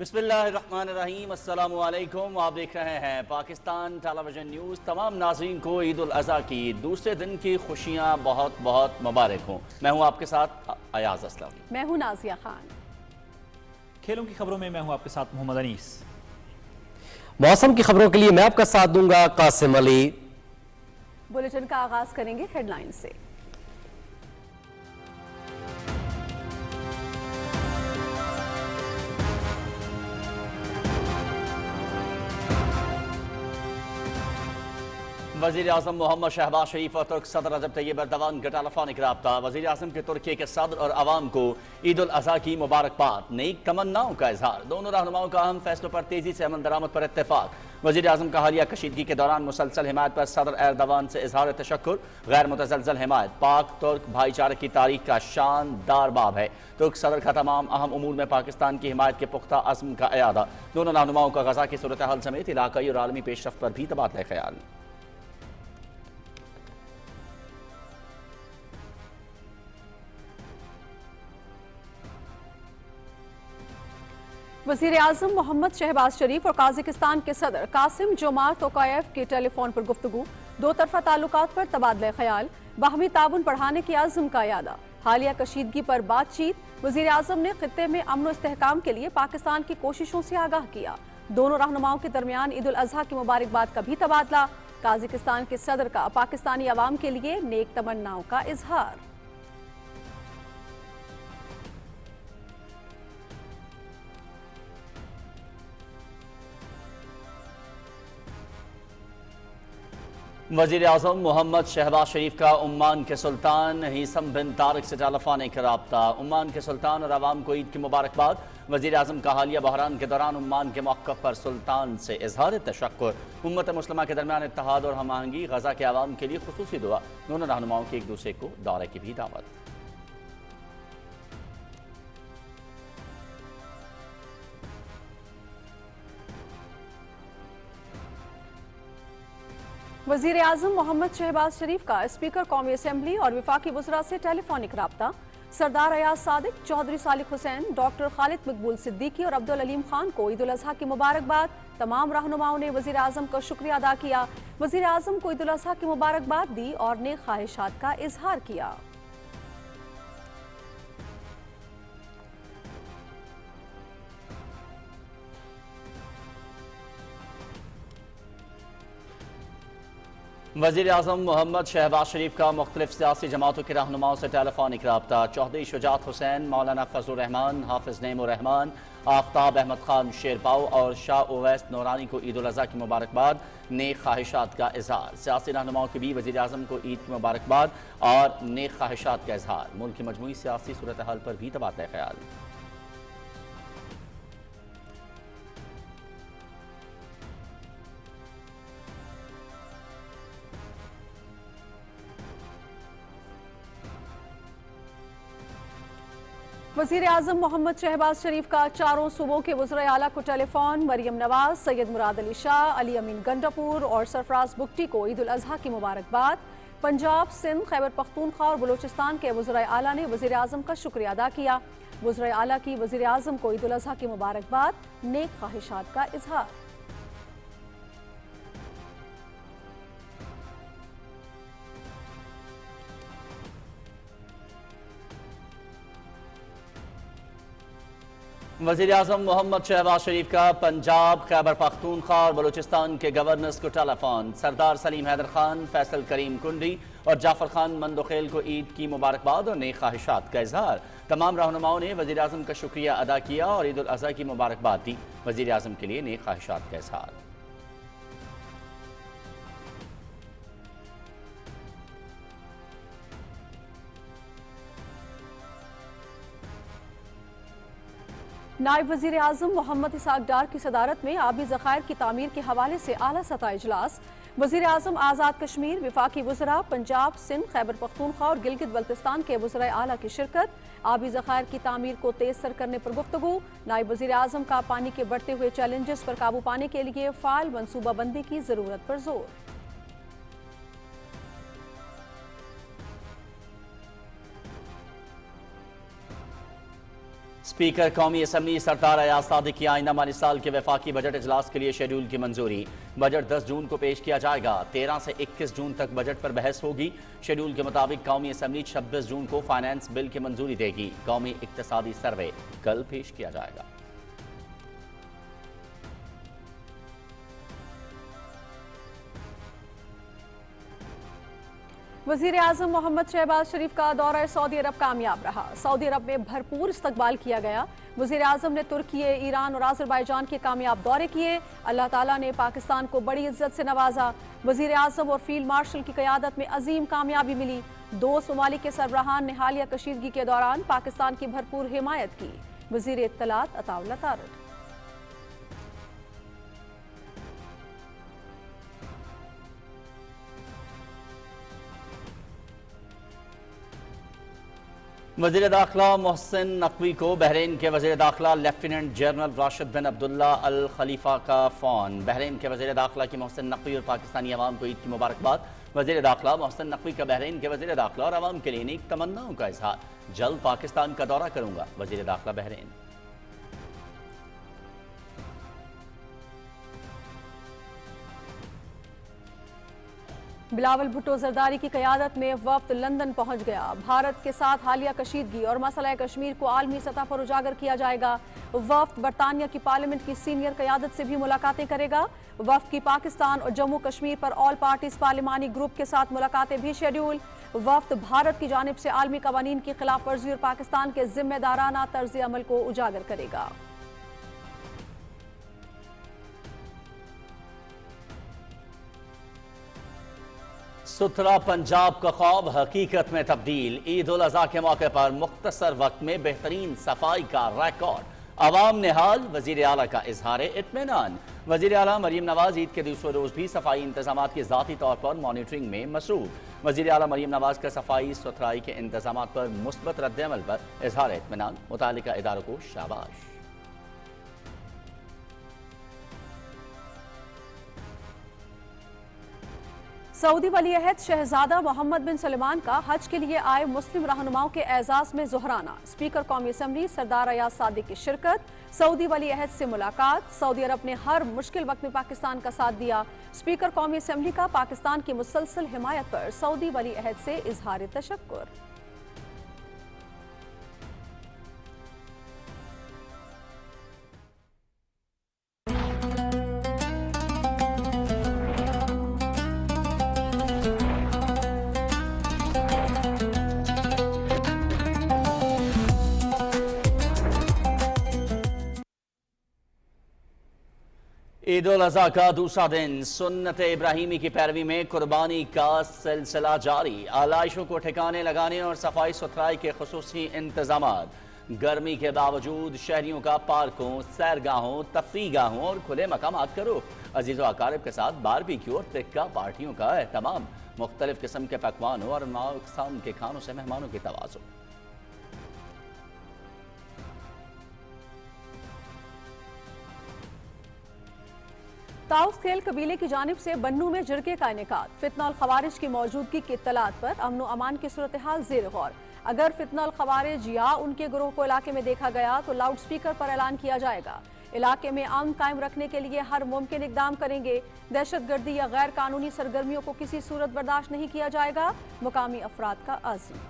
बिस्मिल्लाहिर्रहमानिर्रहीम। अस्सलामु अलैकुम। आप देख रहे हैं पाकिस्तान टेलीविजन न्यूज़। तमाम नाज़रीन को ईद उल अज़हा की दूसरे दिन की खुशियाँ बहुत बहुत मुबारक हों। मैं हूँ आपके साथ अयाज असलम। मैं हूँ नाजिया खान। खेलों की खबरों में मैं हूँ आपके साथ मोहम्मद अनीस। मौसम की खबरों के लिए मैं आपका साथ दूंगा कासिम अली। बुलेटिन का आगाज करेंगे हेडलाइन से। वज़ीर आज़म मोहम्मद शहबाज शरीफ और तुर्क सदर रजब तैयब एर्दोगान का टेलीफोनिक रब्ता। वज़ीर आज़म के तुर्की के सदर और अवाम को ईद उल अज़हा की मुबारकबाद। नेक तमन्नाओं का इजहार। दोनों रहनुमाओं का अहम फैसलों पर तेजी से अमल दरामद पर इत्तेफाक। वज़ीर आज़म का हालिया कशीदगी के दौरान मुसलसल हिमायत पर सदर एर्दोगान से इजहार तशक्कुर। गैर मुतज़लज़ल हिमायत पाक तुर्क भाईचारे की तारीख का शानदार बाब है। तुर्क सदर का तमाम अहम उमूर में पाकिस्तान की हिमायत के पुख्ता अज़्म का अयादा। दोनों रहनुमाओं का गज़ा की सूरत हाल समेत इलाकाई और आलमी पेशरफ्त पर भी तबादला ख्याल। वज़ीर आज़म मोहम्मद शहबाज शरीफ और काज़िकिस्तान के सदर कासिम जोमार्त तोकायेव की टेलीफोन पर गुफ्तगू। दो तरफा ताल्लुकात पर तबादला ख्याल। बाहमी ताउन बढ़ाने की आज़म का यादा। हालिया कशीदगी पर बातचीत। वज़ीर आज़म ने खित्ते में अमन और इस्तेहकाम के लिए पाकिस्तान की कोशिशों से आगाह किया। दोनों रहनुमाओं के दरमियान ईद उल अज़हा की मुबारकबाद का भी तबादला। काज़िकिस्तान के सदर का पाकिस्तानी अवाम के लिए नेक तमन्नाओं का इजहार। वज़ीर आज़म मोहम्मद शहबाज शरीफ का उम्मान के सुल्तान हीसम बिन तारिक से टेलीफोनिक रब्ता। उम्मान के सुल्तान और अवाम को ईद की मुबारकबाद। वज़ीर आज़म का हालिया बहरान के दौरान उम्मान के मौक़िफ़ पर सुल्तान से इजहार तशक्कुर। उम्मत मुस्लिमा के दरमियान इत्तेहाद और हम आहंगी। गज़ा के अवाम के लिए खुसूसी दुआ। दोनों रहनुमाओं की एक दूसरे को दौरे की भी दावत। वज़ीर आज़म मोहम्मद शहबाज शरीफ का स्पीकर कौमी असम्बली और वफाकी वज़रा से टेलीफोनिक रब्ता। सरदार अयाज सादिक, चौधरी सालिक हुसैन, डॉक्टर खालिद मकबूल सिद्दीकी और अब्दुल अलीम खान को ईद उल अज़हा की मुबारकबाद। तमाम रहनुमाओं ने वज़ीर आज़म का शुक्रिया अदा किया। वज़ीर आज़म को ईद उल अज़हा की मुबारकबाद दी और नेक ख्वाहिशात का इजहार किया। वज़ीर आज़म मोहम्मद शहबाज शरीफ का मुख्तलिफ सियासी जमातों के रहनुमाओं से टेलीफोनिक रब्ता। चौधरी शुजात हुसैन, मौलाना फजलुर रहमान, हाफिज़ नईमुर रहमान, आफ्ताब अहमद खान शेरपाव और शाह उवैस नूरानी को ईद उल अज़हा की मुबारकबाद। नेक ख्वाहिशात का इजहार। सियासी रहनुमाओं के भी वज़ीर आज़म को ईद की मुबारकबाद और नेक ख्वाहिशात का इजहार। मुल्क की मजमूई सियासी सूरत हाल पर भी तबादला ख्याल। वज़ीर आज़म मोहम्मद शहबाज शरीफ का चारों सूबों के वज़राए आला को टेलीफोन। मरियम नवाज, सैयद मुराद अली शाह, अली अमीन गंडापुर और सरफराज बुगटी को ईद उल अज़हा की मुबारकबाद। पंजाब, सिंध, खैबर पख्तूनख्वा और बलूचिस्तान के वज़राए आला ने वज़ीर आज़म का शुक्रिया अदा किया। वज़राए आला की वज़ीर आज़म को ईद उल अज़हा की मुबारकबाद, नेक ख्वाहिशात का इजहार। वज़ीर आज़म मोहम्मद शहबाज शरीफ का पंजाब, खैबर पख्तूनख्वा और बलूचिस्तान के गवर्नर्स को टेलीफोन। सरदार सलीम हैदर खान, फैसल करीम कुंडी और जाफर खान मंदोखेल को ईद की मुबारकबाद और नेक ख्वाहिशात का इजहार। तमाम रहनुमाओं ने वज़ीर आज़म का शुक्रिया अदा किया और ईद उल अज़हा की मुबारकबाद दी। वज़ीर आज़म के लिए नेक ख्वाहिशात का इजहार। नायब वज़ीर आज़म मोहम्मद इसाक डार की सदारत में आबी ज़खायर की तामीर के हवाले से आला सतह इजलास। वज़ीर आज़म आज़ाद कश्मीर, वफाकी वज़रा पंजाब, सिंध, खैबर पख्तूनख्वा और गिलगित बल्तिस्तान के वज़राए आला की शिरकत। आबी ज़खायर की तामीर को तेज तर करने पर गुफ्तगू। नायब वज़ीर आज़म का पानी के बढ़ते हुए चैलेंजेस पर काबू पाने के लिए फ़ाल मनसूबाबंदी की ज़रूरत पर जोर। स्पीकर कौमी असम्बली सरदार अयाज सादिक की आइंदा माली साल के वफाकी बजट इजलास के लिए शेड्यूल की मंजूरी। बजट 10 जून को पेश किया जाएगा। 13 से 21 जून तक बजट पर बहस होगी। शेड्यूल के मुताबिक कौमी असम्बली 26 जून को फाइनेंस बिल की मंजूरी देगी। कौमी इक्तिसादी सर्वे कल पेश किया जाएगा। वज़ीर आज़म मोहम्मद शहबाज शरीफ का दौरा सऊदी अरब कामयाब रहा। सऊदी अरब में भरपूर इस्तकबाल किया गया। वज़ीर आज़म ने तुर्की, ईरान और अज़रबैजान के कामयाब दौरे किए। अल्लाह ताला ने पाकिस्तान को बड़ी इज्जत से नवाजा। वज़ीर आज़म और फील्ड मार्शल की क़यादत में अजीम कामयाबी मिली। 2 ममालिक के सरबराहान ने हालिया कशीदगी के दौरान पाकिस्तान की भरपूर हिमायत की। वज़ीर इत्तलात अताउल्लाह तारड़। वज़ीर दाखिला मोहसिन नकवी को बहरीन के वज़ीर दाखिला लेफ्टिनेंट जनरल राशिद बिन अब्दुल्ला अल खलीफा का फ़ोन। बहरीन के वज़ीर दाखिला की मोहसिन नकवी और पाकिस्तानी अवाम को ईद की मुबारकबाद। वज़ीर दाखिला मोहसिन नकवी का बहरीन के वज़ीर दाखिला और अवाम के लिए नेक तमन्नाओं का इजहार। जल्द पाकिस्तान का दौरा करूंगा, वज़ीर दाखिला बहरीन। बिलावल भुट्टो जरदारी की क़यादत में वफ्द लंदन पहुंच गया। भारत के साथ हालिया कशीदगी और मसला कश्मीर को आलमी सतह पर उजागर किया जाएगा। वफ्द बरतानिया की पार्लियामेंट की सीनियर क़यादत से भी मुलाकातें करेगा। वफ्द की पाकिस्तान और जम्मू कश्मीर पर ऑल पार्टीज पार्लिमानी ग्रुप के साथ मुलाकातें भी शेड्यूल। वफ्द भारत की जानिब से आलमी कवानीन की खिलाफ वर्जी और पाकिस्तान के जिम्मेदाराना तर्ज अमल को उजागर करेगा। सुथरा पंजाब का ख्वाब हकीकत में तब्दील। ईद उल अज़हा के मौके पर मुख्तसर वक्त में बेहतरीन सफाई का रिकॉर्ड। अवाम ने हाल, वज़ीर आला का इजहार इत्मीनान। वज़ीर आला मरीम नवाज ईद के दूसरे रोज भी सफाई इंतजाम की ज़ाती तौर पर मॉनिटरिंग में मसरूफ। वज़ीर आला मरीम नवाज का सफाई सुथराई के इंतजाम पर मुस्बत रद्द-ए-अमल पर इजहार इत्मीनान। मुतालिका इदारों को शाबाश। सऊदी वली अहद शहजादा मोहम्मद बिन सलमान का हज के लिए आए मुस्लिम रहनुमाओं के एजाज में जोहराना। स्पीकर कौमी असम्बली सरदार अयाज सादिक की शिरकत। सऊदी वली अहद से मुलाकात। सऊदी अरब ने हर मुश्किल वक्त में पाकिस्तान का साथ दिया। स्पीकर कौमी असम्बली का पाकिस्तान की मुसलसल हिमायत पर सऊदी वली अहद से इजहार तशक्कुर। ईद उल अज़हा का दूसरा दिन सुन्नत इब्राहिमी की पैरवी में कुर्बानी का सिलसिला जारी। आलाइशों को ठिकाने लगाने और सफाई सुथराई के खुसूसी इंतजाम। गर्मी के बावजूद शहरियों का पार्कों, सैरगाहों, तफरीगाहों और खुले मकामात का रुख। अजीज़ो अकारिब के साथ बारबेक्यू और टिक्का पार्टियों का एहतमाम। मुख्तलिफ किस्म के पकवानों और अक़साम के खानों से मेहमानों की तवाज़ुन। ताउस खेल कबीले की जानिब से बन्नू में जिरके का इनेकाद। फितना और खवारिज की मौजूदगी की इत्तलात पर अमन व अमान की सूरत हाल जेर गौर। अगर फितना और खवारिज या उनके ग्रोह को इलाके में देखा गया तो लाउड स्पीकर पर ऐलान किया जाएगा। इलाके में अमन कायम रखने के लिए हर मुमकिन इकदाम करेंगे। दहशत गर्दी या गैर कानूनी सरगर्मियों को किसी सूरत बर्दाश्त नहीं किया जाएगा। मुकामी अफराद का आज़म।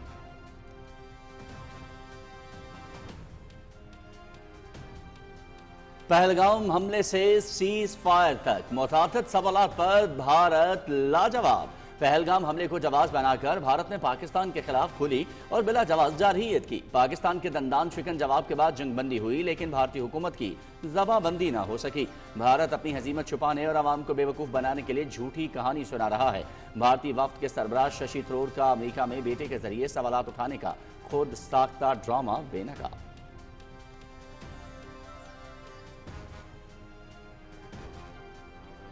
पहलगाम हमले से सीज फायर तक मुताबिक सवालात पर भारत लाजवाब। पहलगाम हमले को जवाब बनाकर भारत ने पाकिस्तान के खिलाफ खुली और बिला जवाब जारहियत की। पाकिस्तान के दंदान शिकन जवाब के बाद जंग बंदी हुई, लेकिन भारतीय हुकूमत की जबाबंदी ना हो सकी। भारत अपनी हजीमत छुपाने और आवाम को बेवकूफ़ बनाने के लिए झूठी कहानी सुना रहा है। भारतीय वफ्द के सरबराह शशि थरूर का अमेरिका में बेटे के जरिए सवालात उठाने का खुद साख्ता ड्रामा बेनकाब।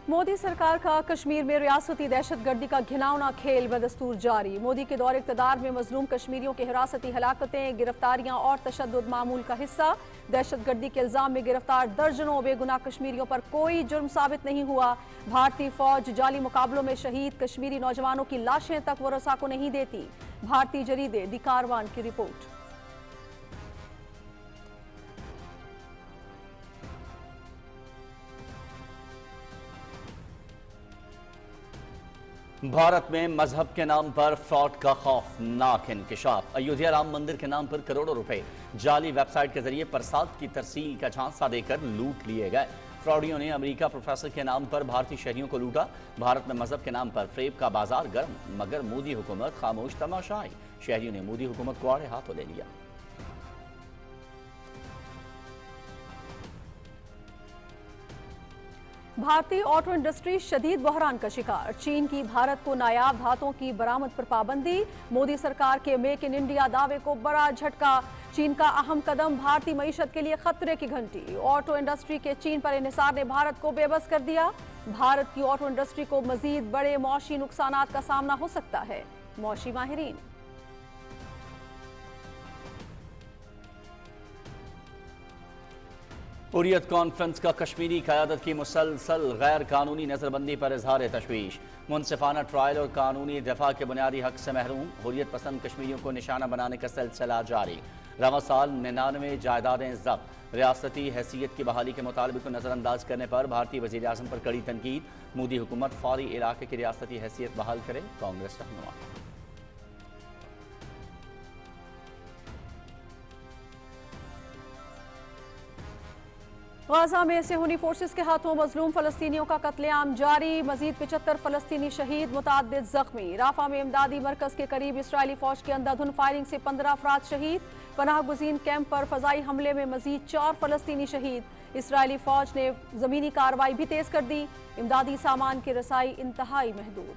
मोदी सरकार का कश्मीर में रियासती दहशतगर्दी का घिनौना खेल बदस्तूर जारी। मोदी के दौरे इक़्तिदार में मजलूम कश्मीरियों की हिरासती हलाकतें, गिरफ्तारियां और तशद्दुद मामूल का हिस्सा। दहशतगर्दी के इल्जाम में गिरफ्तार दर्जनों बेगुनाह कश्मीरियों पर कोई जुर्म साबित नहीं हुआ। भारतीय फौज जाली मुकाबलों में शहीद कश्मीरी नौजवानों की लाशें तक वरसा को नहीं देती। भारतीय जरीदे दी कारवान की रिपोर्ट। भारत में मजहब के नाम पर फ्रॉड का खौफनाक इंकशाफ। अयोध्या राम मंदिर के नाम पर करोड़ों रुपए जाली वेबसाइट के जरिए प्रसाद की तरसील का झांसा देकर लूट लिए गए। फ्रॉडियों ने अमेरिका प्रोफेसर के नाम पर भारतीय शहरियों को लूटा। भारत में मजहब के नाम पर फेब का बाजार गर्म, मगर मोदी हुकूमत खामोश तमाशाई। शहरियों ने मोदी हुकूमत को आड़े हाथों ले लिया। भारतीय ऑटो इंडस्ट्री शदीद बहरान का शिकार। चीन की भारत को नायाब धातुओं की बरामद पर पाबंदी। मोदी सरकार के मेक इन इंडिया दावे को बड़ा झटका। चीन का अहम कदम भारतीय मईशत के लिए खतरे की घंटी। ऑटो इंडस्ट्री के चीन पर इन्हिसार ने भारत को बेबस कर दिया। भारत की ऑटो इंडस्ट्री को मजीद बड़े मौशी नुकसानात का सामना हो सकता है। मौशी माहिरीन हुर्रियत कॉन्फ्रेंस का कश्मीरी क़यादत की मुसलसल गैर कानूनी नजरबंदी पर इजहार तशवीश। मुनसिफाना ट्रायल और कानूनी दफा के बुनियादी हक से महरूम हुर्रियत पसंद कश्मीरियों को निशाना बनाने का सिलसिला जारी। रवा साल 99 जायदादें जब्त। रियासती हैसियत की बहाली के मुतालबे को नजरअंदाज करने पर भारतीय वज़ीर आज़म पर कड़ी तनकीद। मोदी हुकूमत फौरी इलाके की रियासती हैसियत बहाल करे, कांग्रेस रहनुमा। गाजा में सेहूनी फोर्सेस के हाथों मजलूम फलस्तीनियों का कत्लेआम जारी। मजीद 75 फलस्तीनी शहीद, मुताद्दिद जख्मी। राफा में इमदादी मरकज के करीब इसराइली फौज की अंधाधुन फायरिंग से 15 अफराद शहीद। पनाह गुज़ीन कैंप पर फजाई हमले में मजीद 4 फलस्तीनी शहीद। इसराइली फौज ने जमीनी कार्रवाई भी तेज कर दी। इमदादी सामान की रसाई इंतहाई महदूद।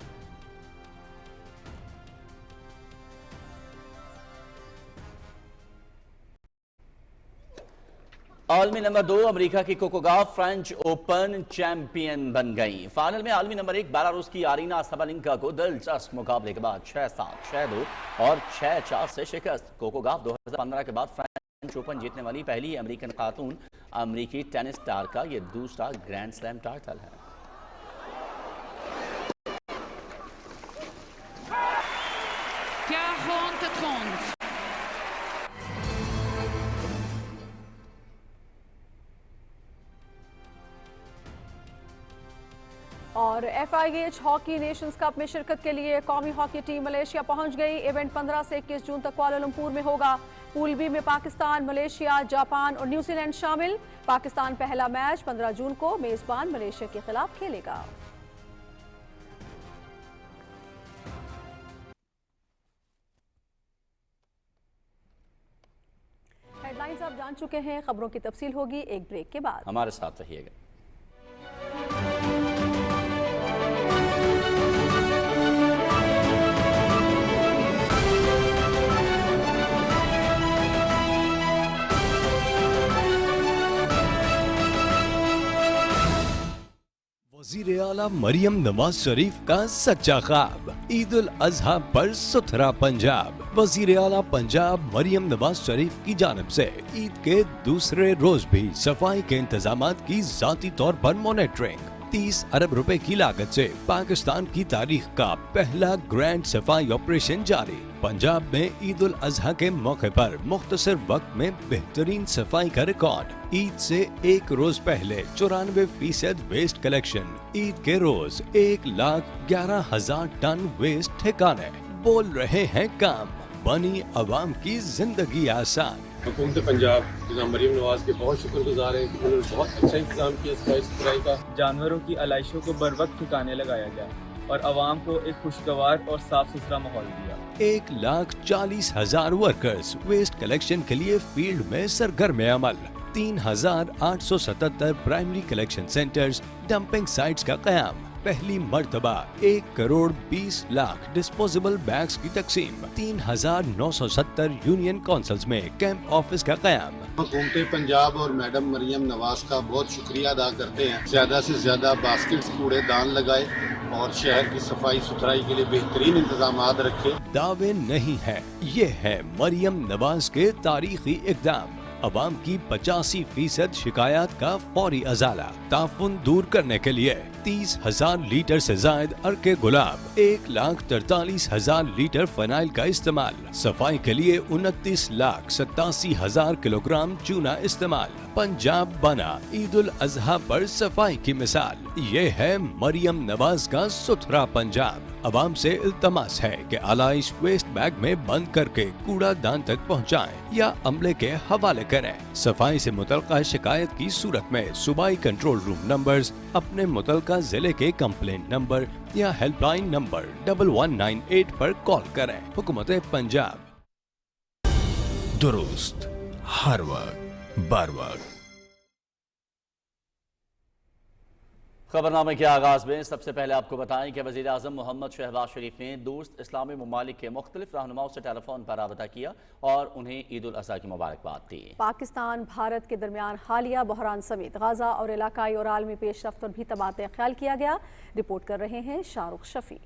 आलमी नंबर 2 अमेरिका की Coco Gauff French Open champion बन गई। फाइनल में आलमी नंबर 1 बेलारूस की आरीना सबलिंका को दिलचस्प मुकाबले के बाद 6-7, 6-2 और 6-4 से शिकस्त। कोको गॉफ 2015 के बाद फ्रेंच ओपन जीतने वाली पहली अमेरिकन खातून अमेरिकी टेनिस स्टार का यह दूसरा ग्रैंड स्लैम टाइटल है। और FIH हॉकी नेशंस कप में शिरकत के लिए कौमी हॉकी टीम मलेशिया पहुंच गई। इवेंट 15 से 21 जून तक कुआलालंपुर में होगा। पूल बी में पाकिस्तान, मलेशिया, जापान और न्यूजीलैंड शामिल। पाकिस्तान पहला मैच 15 जून को मेजबान मलेशिया के खिलाफ खेलेगा। हेडलाइंस आप जान चुके हैं, खबरों की तफसील होगी एक ब्रेक के बाद। हमारे साथ रहिएगा। वज़ीर आला मरियम नवाज शरीफ का सच्चा ख्वाब। ईद उल अजहा पर सुथरा पंजाब। वज़ीर आला पंजाब मरियम नवाज शरीफ की जानिब से ईद के दूसरे रोज भी सफाई के इंतजामात की जाती तौर पर मॉनिटरिंग। 30 अरब रुपए की लागत से पाकिस्तान की तारीख का पहला ग्रैंड सफाई ऑपरेशन जारी। पंजाब में ईद उल अजहा के मौके पर मुख्तसर वक्त में बेहतरीन सफाई का रिकॉर्ड। ईद से एक रोज पहले 94% वेस्ट कलेक्शन। ईद के रोज 1,11,000 टन वेस्ट ठिकाने। बोल रहे हैं काम, बनी आवाम की जिंदगी आसान। हुकूमत पंजाब जनाब मरियम नवाज के बहुत शुक्रगुजार हैं कि उन्होंने बहुत अच्छा इंतजाम किया सफाई सुथराई का। जानवरों की आलाइशों को बर वक्त ठिकाने लगाया गया और आवाम को एक खुशगवार और साफ सुथरा माहौल दिया। 1,40,000 वर्कर्स वेस्ट कलेक्शन के लिए फील्ड में सरगर्म अमल। 3,877 primary collection centres, dumping sites का क़याम। पहली मर्तबा 1,20,00,000 डिस्पोजेबल बैग्स की तकसीम। 3,970 यूनियन काउंसिल्स में कैंप ऑफिस का क़याम। हुकूमत पंजाब और मैडम मरियम नवाज का बहुत शुक्रिया अदा करते हैं। ज्यादा से ज्यादा बास्केट्स कूड़ेदान लगाए और शहर की सफाई सुथराई के लिए बेहतरीन इंतजामात रखे। दावे नहीं है, ये है मरियम नवाज के तारीखी इक़दाम। अवाम की 85% शिकायत का फौरी अजाला। ताफुन दूर करने के लिए 30,000 लीटर से जायद अर्के गुलाब, 1,43,000 लीटर फिनाइल का इस्तेमाल। सफाई के लिए 29,87,000 किलोग्राम चूना इस्तेमाल। पंजाब बना ईद उल अजहा पर सफाई की मिसाल। ये है मरियम नवाज का सुथरा पंजाब। अवाम से इल्तमास है कि आलाइश वेस्ट बैग में बंद करके कूड़ा दान तक पहुँचाएं या अमले के हवाले करें। सफाई से मुतल्लिका शिकायत की सूरत में सूबाई कंट्रोल रूम नंबर्स, अपने मुतल्लिका जिले के कंप्लेंट नंबर या हेल्पलाइन नंबर 1198 पर कॉल करें। हुकूमत पंजाब। दुरुस्त हर वक्त बर वक्त। खबरनामे के आगाज में सबसे पहले आपको बताएं कि वज़ीर आज़म मोहम्मद शहबाज शरीफ ने दोस्त इस्लामी ममालिक के मुख्तलिफ रहनुमाओं से टेलीफोन पर राबता किया और उन्हें ईद उल अज़हा की मुबारकबाद दी। पाकिस्तान भारत के दरमियान हालिया बहरान समेत गाजा और इलाकाई और आलमी पेशरफ्त पर भी तबादला ख्याल किया गया। रिपोर्ट कर रहे हैं शाहरुख शफी।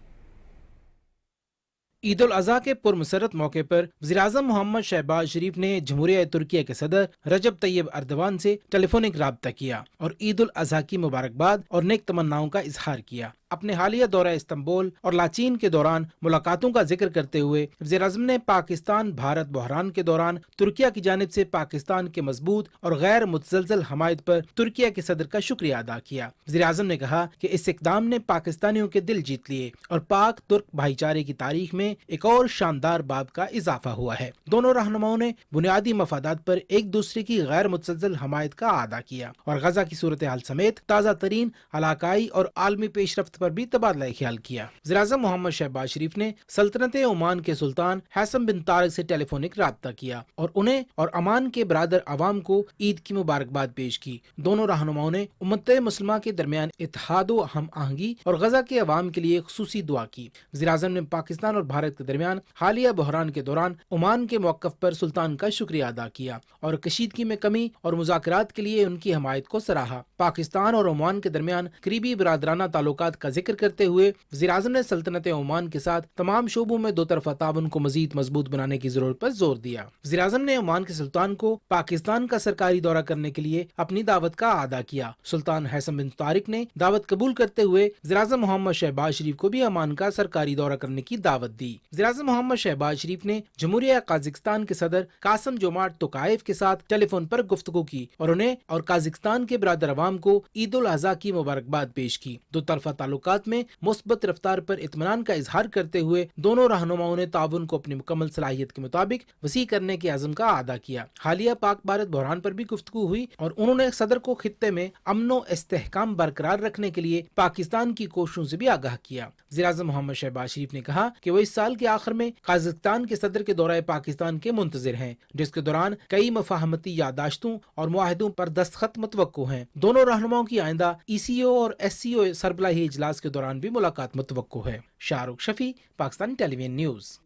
ईद उल अज़हा के पुरमसरत मौके पर वज़ीर-ए-आज़म मोहम्मद शहबाज शरीफ ने जमहूरिया तुर्किया के सदर रजब तैयब अर्दवान से टेलीफोनिक राब्ता किया और ईद उल अज़हा की मुबारकबाद और नेक तमन्नाओं का इजहार किया। अपने हालिया दौरा इस्तांबुल और लाचीन के दौरान मुलाकातों का जिक्र करते हुए वज़ीर-ए-आज़म ने पाकिस्तान भारत बहरान के दौरान तुर्किया की जानिब से पाकिस्तान के मजबूत और गैर मुतज़लज़ल हमायत पर तुर्किया के सदर का शुक्रिया अदा किया। वज़ीर-ए-आज़म ने कहा कि इस इक़दाम ने पाकिस्तानियों के दिल जीत लिए और पाक तुर्क भाईचारे की तारीख में एक और शानदार बाब का इजाफा हुआ है। दोनों रहनुमाओं ने बुनियादी मफादात पर एक दूसरे की गैर मुतज़लज़ल हमायत का अदा किया और गजा की सूरत हाल समेत ताज़ा तरीन इलाकाई और आलमी पेशरफ्त पर भी तबादला ख्याल किया। वज़ीर-ए-आज़म मोहम्मद शहबाज शरीफ ने सल्तनत ओमान के सुल्तान हैसम बिन तारिक से टेलीफोनिक राब्ता किया और उन्हें और अमान के बरादर अवाम को ईद की मुबारकबाद पेश की। दोनों रहनुमाओं ने उम्मत मुस्लिमा के दरमियान इत्तेहाद व हम आहंगी और गजा के अवाम के लिए खुसूसी दुआ की। वज़ीर-ए-आज़म ने पाकिस्तान और भारत के दरमियान हालिया बहरान के दौरान ओमान के मौक़िफ़ पर सुल्तान का शुक्रिया अदा किया और कशीदगी में कमी और मुज़ाकरात के लिए उनकी हमायत को सराहा। पाकिस्तान और ओमान के दरमियान करीबी बरादराना ताल्लुकात का जिक्र करते हुए वज़ीर-ए-आज़म ने सल्तनत ओमान के साथ तमाम शोबों में दो तरफ़ा ताउन को मज़ीद मजबूत बनाने की जरूरत पर जोर दिया। वज़ीर-ए-आज़म ने ओमान के सुल्तान को पाकिस्तान का सरकारी दौरा करने के लिए अपनी दावत का अदा किया। सुल्तान हैसम बिन तारिक ने दावत कबूल करते हुए वज़ीर-ए-आज़म मोहम्मद शहबाज शरीफ को भी ओमान का सरकारी दौरा करने की दावत दी। वज़ीर-ए-आज़म मोहम्मद शहबाज शरीफ ने जमहूरिया काज़ाकिस्तान के सदर कासिम जोमार्ट तोकायेव के साथ टेलीफोन पर गुफ्तगू की और उन्हें और काज़ाकिस्तान के बरादर अवाम को ईद उल अज़हा की मुबारकबाद पेश की। दो तरफ़ा ताल्लुकात में मुस्बत रफ्तार पर इत्मीनान का इजहार करते हुए दोनों रहनुमाओं ने ताउन को अपनी मुकम्मल सलाहियत के मुताबिक वसी करने के अज़म का अदा किया। हालिया पाक भारत बहरान पर भी गुफ्तगू हुई और उन्होंने सदर को खित्ते में अमन व इस्तेहकाम बरकरार रखने के लिए पाकिस्तान की कोशिशों से भी आगाह किया। वज़ीर-ए-आज़म मोहम्मद शहबाज शरीफ ने कहा कि वो इस साल के आखिर में काज़ाकिस्तान के सदर के दौरे पाकिस्तान के मुंतज़िर हैं, जिसके दौरान कई मफाहमती यादाश्तों और मुआहिदों पर दस्तखत मुतवक्को हैं। दोनों रहनुमाओं की आइंदा ECO और SCO सरबराही इजलास के दौरान भी मुलाकात मुतवक्को है। Shahrukh Shafi, Pakistan television news.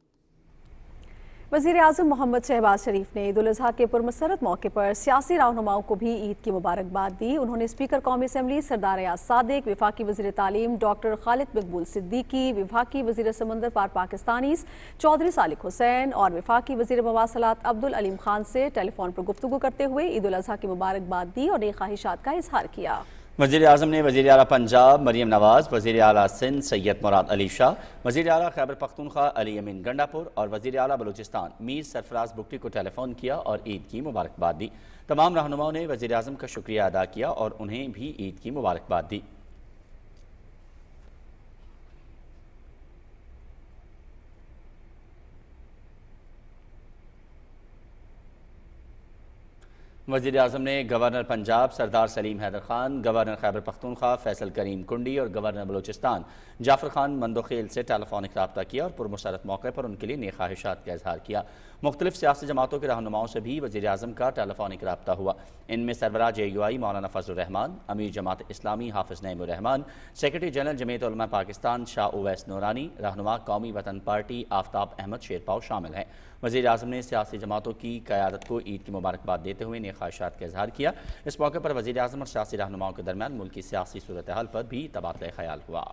वज़ीर-ए-आज़म मोहम्मद शहबाज शरीफ ने ईद उल अज़हा के पुरमसरत मौके पर सियासी रहनुमाओं को भी ईद की मुबारकबाद दी। उन्होंने स्पीकर कौमी असम्बली सरदार अयाज सादिक, विफाकी वज़ीर तालीम डॉक्टर खालिद मकबूल सिद्दीकी, विफाकी वज़ीर समंदर पार पाकिस्तानीज़ चौधरी सालिक हुसैन और विफाकी वज़ीर मवासलात अब्दुल अलीम खान से टेलीफोन पर गुफ्तगू करते हुए ईद उल अज़हा की मुबारकबाद दी और नेक ख्वाहिशात का इजहार किया। वज़ीर आज़म ने वज़ीर आला पंजाब मरियम नवाज़, वज़ीर आला सिंध सैयद मुराद अली शाह, वज़ीर आला खैबर पख्तूनख्वा अली अमीन गंडापुर और वज़ीर आला बलूचिस्तान मीर सरफराज बुगटी को टेलीफोन किया और ईद की मुबारकबाद दी। तमाम रहनुमाओं ने वज़ीर आज़म का शुक्रिया अदा किया और उन्हें भी ईद की मुबारकबाद दी। वज़ीर आज़म ने गवर्नर पंजाब सरदार सलीम हैदर खान, गवर्नर खैबर पख्तूनख्वा फैसल करीम कुंडी और गवर्नर बलूचिस्तान जाफ़र खान मंदोखेल से टेलीफोनिक रब्ता किया और पुरमसरत मौके पर उनके लिए नेक ख्वाहिशात का इजहार किया। मुख्तलिफ सियासी जमातों के रहनुमाओं से भी वज़ीर आज़म का टेलीफोनिक रब्ता हुआ। इनमें सरबराह JUI मौलाना फजलुर रहमान, अमीर जमात इस्लामी हाफिज़ नईमुर रहमान, सेक्रेटरी जनरल जमीयत उलमा पाकिस्तान शाह उवैस नूरानी, रहनुमा कौमी वतन पार्टी आफ्ताब अहमद शेरपाव शामिल हैं। वज़ीर आज़म ने सियासी जमातों की क़यादत को ईद की मुबारकबाद देते हुए नेक ख्वाहिशात का इजहार किया। इस मौके पर वज़ीर आज़म और सियासी रहनुमाओं के दरमियान मुल्क की सियासी सूरत हाल पर भी तबादला ख्याल हुआ।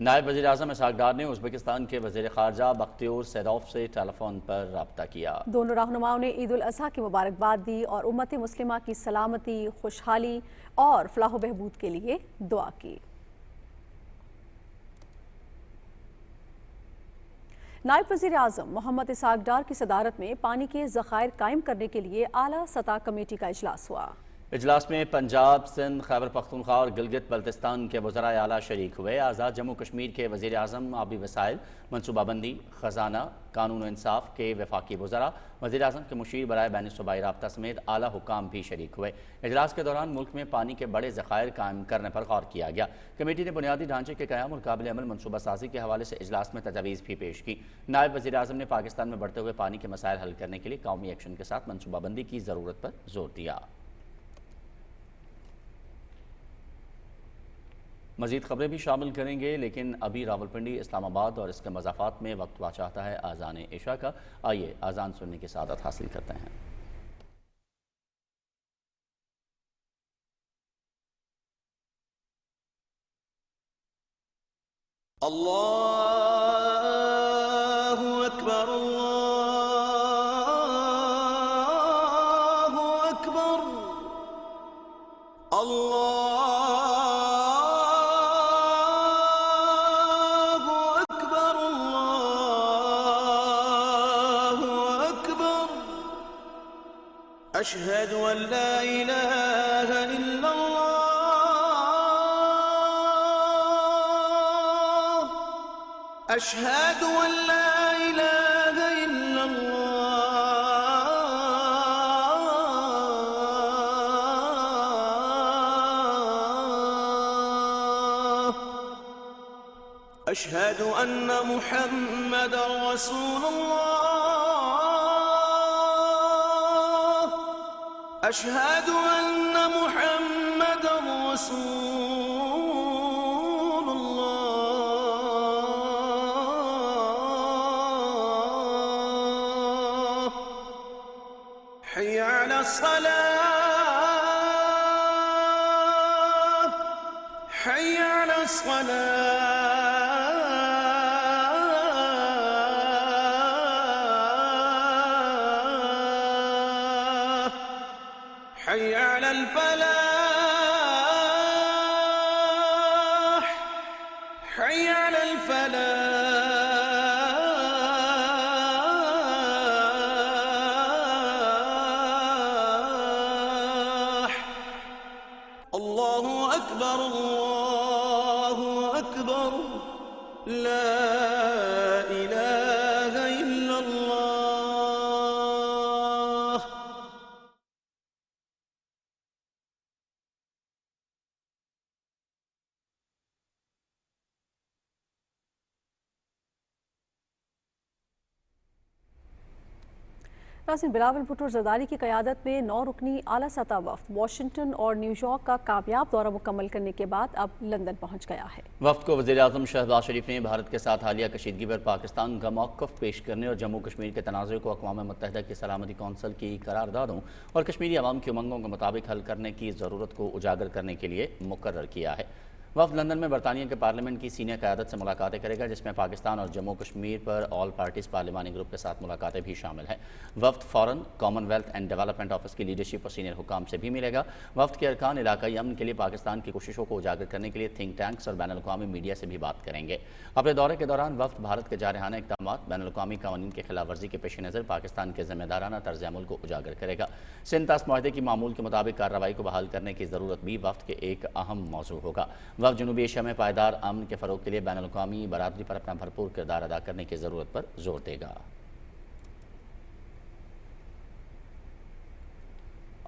नायब वज़ीर आज़म इसहाक डार ने उज़्बेकिस्तान के वज़ीर ख़ारजा बख्तियोर सैदोव से टेलीफोन पर रब्ता किया। दोनों रहनुमाओं ने ईद उल अज़हा की मुबारकबाद दी और उम्मत मुस्लिमा की सलामती, खुशहाली और फलाह बहबूद के लिए दुआ की। नायब वज़ीर आज़म मोहम्मद इसहाक डार की सदारत में पानी के ज़खायर कायम करने के लिए आला सतह कमेटी का इजलास हुआ। اجلاس میں پنجاب، سندھ، خیبر پختونخوا اور گلگت بلتستان کے وزرائے اعلیٰ شریک ہوئے۔ آزاد جموں کشمیر کے وزیر اعظم، آبی وسائل، منصوبہ بندی، خزانہ، قانون و انصاف کے وفاقی وزراء، وزیر اعظم کے مشیر برائے بین الصوبائی رابطہ سمیت اعلیٰ حکام بھی شریک ہوئے۔ اجلاس کے دوران ملک میں پانی کے بڑے ذخائر قائم کرنے پر غور کیا گیا۔ کمیٹی نے بنیادی ڈھانچے کے قیام اور قابل عمل منصوبہ سازی کے حوالے سے اجلاس میں تجاویز بھی پیش کی۔ نائب وزیر اعظم نے پاکستان میں بڑھتے ہوئے پانی کے مسائل حل کرنے کے لیے قومی ایکشن کے ساتھ منصوبہ بندی کی ضرورت پر زور دیا۔ مزید خبریں بھی شامل کریں گے، لیکن ابھی راولپنڈی، اسلام آباد اور اس کے مضافات میں وقت ہوا چاہتا ہے آذان عشاء کا۔ آئیے آذان سننے کی سعادت حاصل کرتے ہیں۔ اللہ اکبر، اللہ اکبر، اللہ أشهد أن لا إله إلا الله، أشهد أن لا إله إلا الله، أشهد أن محمدا رسول الله، أشهد أن محمدا رسول الله، حي على الصلاة، حي على الصلاة، حي على الفلاح، حي على الفلاح، الله أكبر، الله أكبر، لا إله إلا الله۔ ناظرین، بلاول بھٹو زرداری کی قیادت میں 9 رکنی اعلیٰ سطح وفد واشنگٹن اور نیو یارک کا کامیاب دورہ مکمل کرنے کے بعد اب لندن پہنچ گیا ہے۔ وفد کو وزیر اعظم شہباز شریف نے بھارت کے ساتھ حالیہ کشیدگی پر پاکستان کا موقف پیش کرنے اور جموں کشمیر کے تنازع کو اقوام متحدہ کی سلامتی کونسل کی قراردادوں اور کشمیری عوام کی امنگوں کے مطابق حل کرنے کی ضرورت کو اجاگر کرنے کے لیے مقرر کیا ہے۔ وفد لندن میں برطانیہ کے پارلیمنٹ کی سینئر قیادت سے ملاقاتیں کرے گا، جس میں پاکستان اور جموں کشمیر پر آل پارٹیز پارلیمانی گروپ کے ساتھ ملاقاتیں بھی شامل ہیں۔ وفد فوراً common wealth and development office کی لیڈرشپ اور سینئر حکام سے بھی ملے گا۔ وفد کے ارکان علاقائی امن کے لیے پاکستان کی کوششوں کو اجاگر کرنے کے لیے تھنک ٹینکس اور بین الاقوامی میڈیا سے بھی بات کریں گے۔ اپنے دورے کے دوران وفد بھارت کے جارحانہ اقدامات، بین الاقوامی قوانین کی خلاف ورزی کے پیش نظر پاکستان کے ذمہ دارانہ طرز عمل کو اجاگر کرے گا۔ سندھ طاس معاہدے کی معمول کے مطابق کارروائی کو بحال کرنے کی ضرورت بھی وفد کے ایک اہم موضوع ہوگا۔ وفد جنوبی ایشیا میں پائیدار امن کے فروغ کے لیے بین الاقوامی برادری پر اپنا بھرپور کردار ادا کرنے کی ضرورت پر زور دے گا۔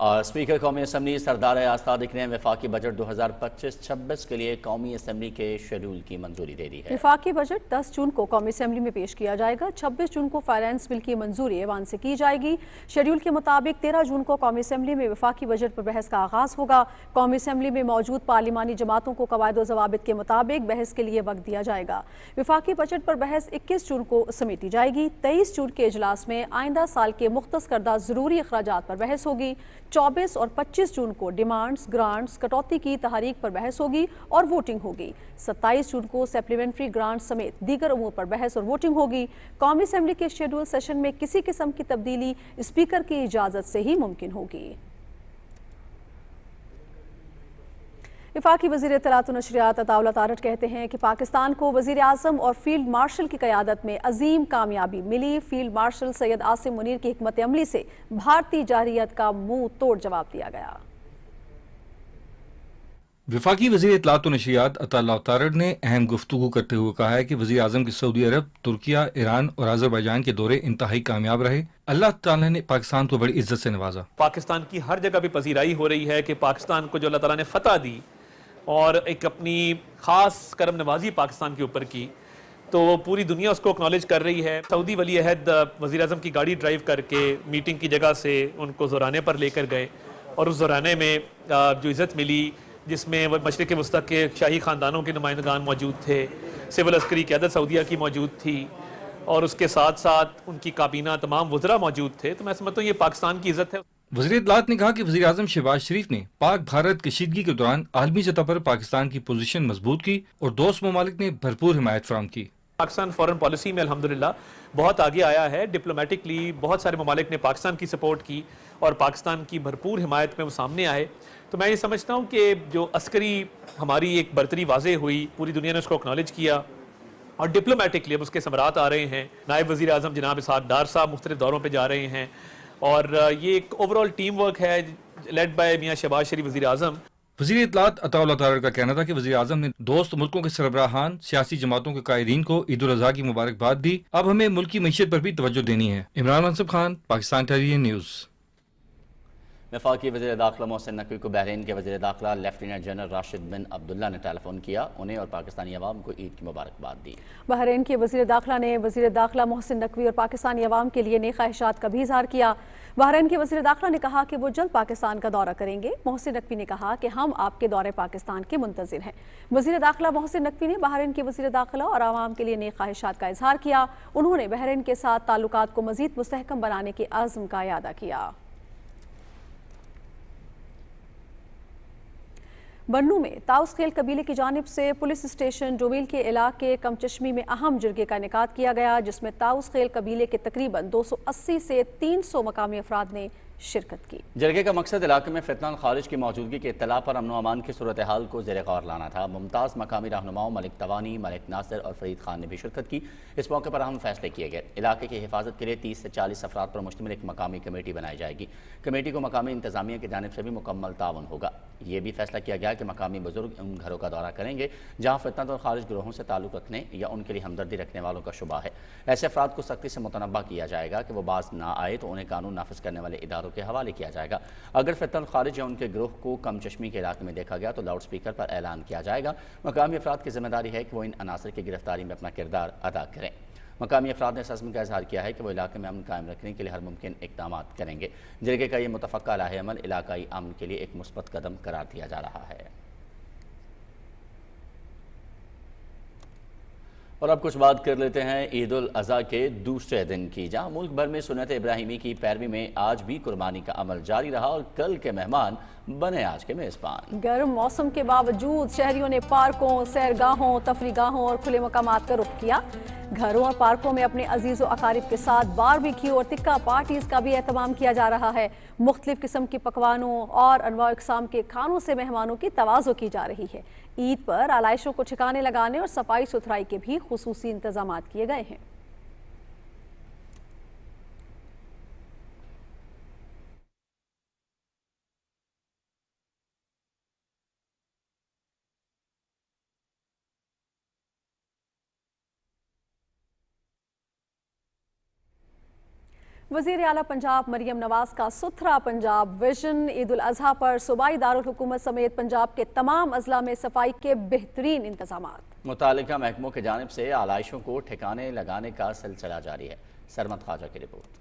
اور اسپیکر قومی اسمبلی سردار صادق نے وفاقی بجٹ 2025-26 کے لیے قومی اسمبلی کے شیڈول کی منظوری دے دی ہے۔ وفاقی بجٹ 10 جون کو قومی اسمبلی میں پیش کیا جائے گا۔ 26 جون کو فائنانس بل کی منظوری ایوان سے کی جائے گی۔ شیڈول کے مطابق 13 جون کو قومی اسمبلی میں وفاقی بجٹ پر بحث کا آغاز ہوگا۔ قومی اسمبلی میں موجود پارلیمانی جماعتوں کو قواعد و ضوابط کے مطابق بحث کے لیے وقت دیا جائے گا۔ وفاقی بجٹ پر بحث 21 جون کو سمیٹی جائے گی۔ 23 جون کے اجلاس میں آئندہ سال کے مختص کردہ ضروری اخراجات پر بحث ہوگی۔ 24 اور 25 جون کو ڈیمانڈز، گرانٹس، کٹوتی کی تحریک پر بحث ہوگی اور ووٹنگ ہوگی۔ 27 جون کو سپلیمنٹری گرانٹس سمیت دیگر امور پر بحث اور ووٹنگ ہوگی۔ قومی اسمبلی کے شیڈول سیشن میں کسی قسم کی تبدیلی اسپیکر کی اجازت سے ہی ممکن ہوگی۔ وفاقی وزیر اطلاعات و نشریات عطاءاللہ تارڑ کہتے ہیں کہ پاکستان کو وزیر اعظم اور فیلڈ مارشل کی قیادت میں عظیم کامیابی ملی۔ فیلڈ مارشل سید عاصم منیر کی حکمت عملی سے بھارتی جارحیت کا منہ توڑ جواب دیا گیا۔ वफाकी वज़ीर इत्तलात व नशरियात अता तारड़ ने अहम गुफ्तगू करते हुए कहा है कि वज़ीर आज़म की सऊदी अरब, तुर्किया, ईरान और अज़रबैजान के दौरे इंतहाई कामयाब रहे। अल्लाह ताला ने पाकिस्तान को बड़ी इज्जत से नवाजा। पाकिस्तान की हर जगह भी पजीराई हो रही है कि पाकिस्तान को जो अल्लाह ताला ने फतह दी और एक अपनी ख़ास करम नवाजी पाकिस्तान के ऊपर की, तो पूरी दुनिया उसको एक्नॉलेज कर रही है। सऊदी वली अहद वज़ीर आज़म की गाड़ी ड्राइव करके मीटिंग की जगह से उनको ज़ोराने पर लेकर गए और उस ज़ोराने में जो इज़्ज़त मिली, जिसमें मशरिक़ वस्ता के शाही ख़ानदानों के नुमाइंदगान मौजूद थे, सिविल अस्करी क़यादत सऊदिया की मौजूद थी और उसके साथ साथ उनकी काबीना तमाम वज़रा मौजूद थे। तो मैं समझता हूँ ये पाकिस्तान की इज़्ज़त है। वज़ीर इत्तलात ने कहा कि वज़ीर आज़म शहबाज शरीफ ने पाक भारत कशीदगी के दौरान आलमी सतह पर पाकिस्तान की पोजीशन मजबूत की और दोस्त ममालिक ने भरपूर हिमायत फराहम की। पाकिस्तान फॉरेन पॉलिसी में अल्हम्दुलिल्लाह बहुत आगे आया है। डिप्लोमेटिकली बहुत सारे ममालिक ने पाकिस्तान की सपोर्ट की और पाकिस्तान की भरपूर हिमायत में वो सामने आए। तो मैं ये समझता हूँ कि जो अस्करी हमारी एक बर्तरी वाज़े हुई, पूरी दुनिया ने उसको एक्नॉलेज किया और डिप्लोमेटिकली अब उसके समरात आ रहे हैं। नायब वज़ीर आज़म जनाब इसहाक़ डार साहब मुख्तलिफ दौरों पर जा रहे हैं और ये एक ओवरऑल टीम वर्क है लेड बाय मियाँ शहबाज शरीफ वज़ीर आज़म। वज़ीर इत्तलात अता तारड़ का कहना था कि वज़ीर आज़म ने दोस्त मुल्कों के सरबराहान, सियासी जमातों के कायदीन को ईद उल अज़हा की मुबारकबाद दी। अब हमें मुल्की मईशत पर भी तवज्जो देनी है। Imran Mansab Khan, Pakistan television news. वफाकी वज़ीर दाखिला मोहसिन नकवी को बहरीन के वज़ीर दाखिला लेफ्टिनेंट जनरल राशिद बिन अब्दुल्ला ने टेलीफोन किया, उन्हें और पाकिस्तानी अवाम को ईद की मुबारकबाद दी। बहरीन के वज़ीर दाखिला ने वज़ीर दाखिला मोहसिन नकवी और पाकिस्तानी अवाम के लिए नेक ख्वाहिशात का भी इज़हार किया। बहरीन के वज़ीर दाखिला ने कहा कि वो जल्द पाकिस्तान का दौरा करेंगे। मोहसिन नकवी ने कहा कि हम आपके दौरे पाकिस्तान के मुंतज़िर हैं। वज़ीर दाखिला मोहसिन नकवी ने बहरीन के वज़ीर दाखिला और आवाम के लिए नेक ख्वाहिशात का इज़हार किया। उन्होंने बहरीन के साथ ताल्लुकात को मज़ीद मुस्तहकम बनाने के आज़म का इयादा किया। बन्नू में ताउस खेल कबीले की जानिब से पुलिस स्टेशन डोमिल के इलाके कमचश्मी में अहम जरगे का इनेकाद किया गया, जिसमें ताउस खेल कबीले के तकरीबन 280 से 300 मकामी अफराद ने शिरकत की। जरगे का मकसद इलाके में फितना खारिज की मौजूदगी की इत्तला पर अमन अमान की सूरत हाल को ज़ेर गौर लाना था। मुमताज़ मकामी रहनुमाओं मलिक तवानी, मलिक नासिर और फरीद खान ने भी शिरकत की। इस मौके पर अहम फैसले किए गए। इलाके की हिफाजत के लिए 30 से 40 अफराद पर मुश्तमिल एक मकामी कमेटी बनाई जाएगी। कमेटी को मकामी इंतजामिया की जानिब से भी मुकम्मल ताउन होगा। ये भी फैसला किया गया कि मकामी बुजुर्ग उन घरों का दौरा करेंगे जहाँ फितना और खारिज ग्रोहों से ताल्लुक़ रखने या उनके लिए हमदर्दी रखने वालों का शुबा है। ऐसे अफराद को सख्ती से मुतनब्बा किया जाएगा कि वो बाज ना आए तो उन्हें कानून नाफिज करने वाले इदारों के हवाले किया जाएगा। अगर फितना खारिज या उनके ग्रोह को कम चश्मी के इलाके में देखा गया तो लाउड स्पीकर पर ऐलान किया जाएगा। मकामी अफराद की जिम्मेदारी है कि वो इन अनासर की गिरफ्तारी में अपना किरदार अदा करें। मकामी अफराद ने सज़्म का इज़हार किया है कि वो इलाके में अमन कायम रखने के लिए हर मुमकिन इक़दाम करेंगे। जरगे का ये मुतफ़क्का लाहे अमल इलाकाई अमन के लिए एक मुस्बत कदम करार दिया जा रहा है। और अब कुछ बात कर लेते हैं ईद उल अज़हा के दूसरे दिन की, जहां मुल्क भर में सुन्नत इब्राहिमी की पैरवी में आज भी कुर्बानी का अमल जारी रहा और कल के मेहमान बने आज के मेज़बान। गर्म मौसम के बावजूद शहरियों ने पार्कों, सैरगाहों, तफरीगाहों और खुले मकामात का रुख किया। घरों और पार्कों में अपने अजीज़ व अकारिब के साथ बारबेक्यू और टिक्का पार्टीज का भी एहतमाम किया जा रहा है। मुख्तलिफ किस्म की पकवानों और अनवा इक़साम के खानों से मेहमानों की तवाज़ो की जा रही है। ईद पर आलाइशों को ठिकाने लगाने और सफाई सुथराई के भी खुसूसी इंतजाम किए गए हैं। वज़ीर आला पंजाब मरियम नवाज का सुथरा पंजाब विजन ईद उल अज़हा पर सूबाई दारुल हुकूमत समेत पंजाब के तमाम अजला में सफाई के बेहतरीन इंतजामात। मुतालिका महकमों की जानिब से आलाइशों को ठिकाने लगाने का सिलसिला जारी है। सरमद ख्वाजा की रिपोर्ट।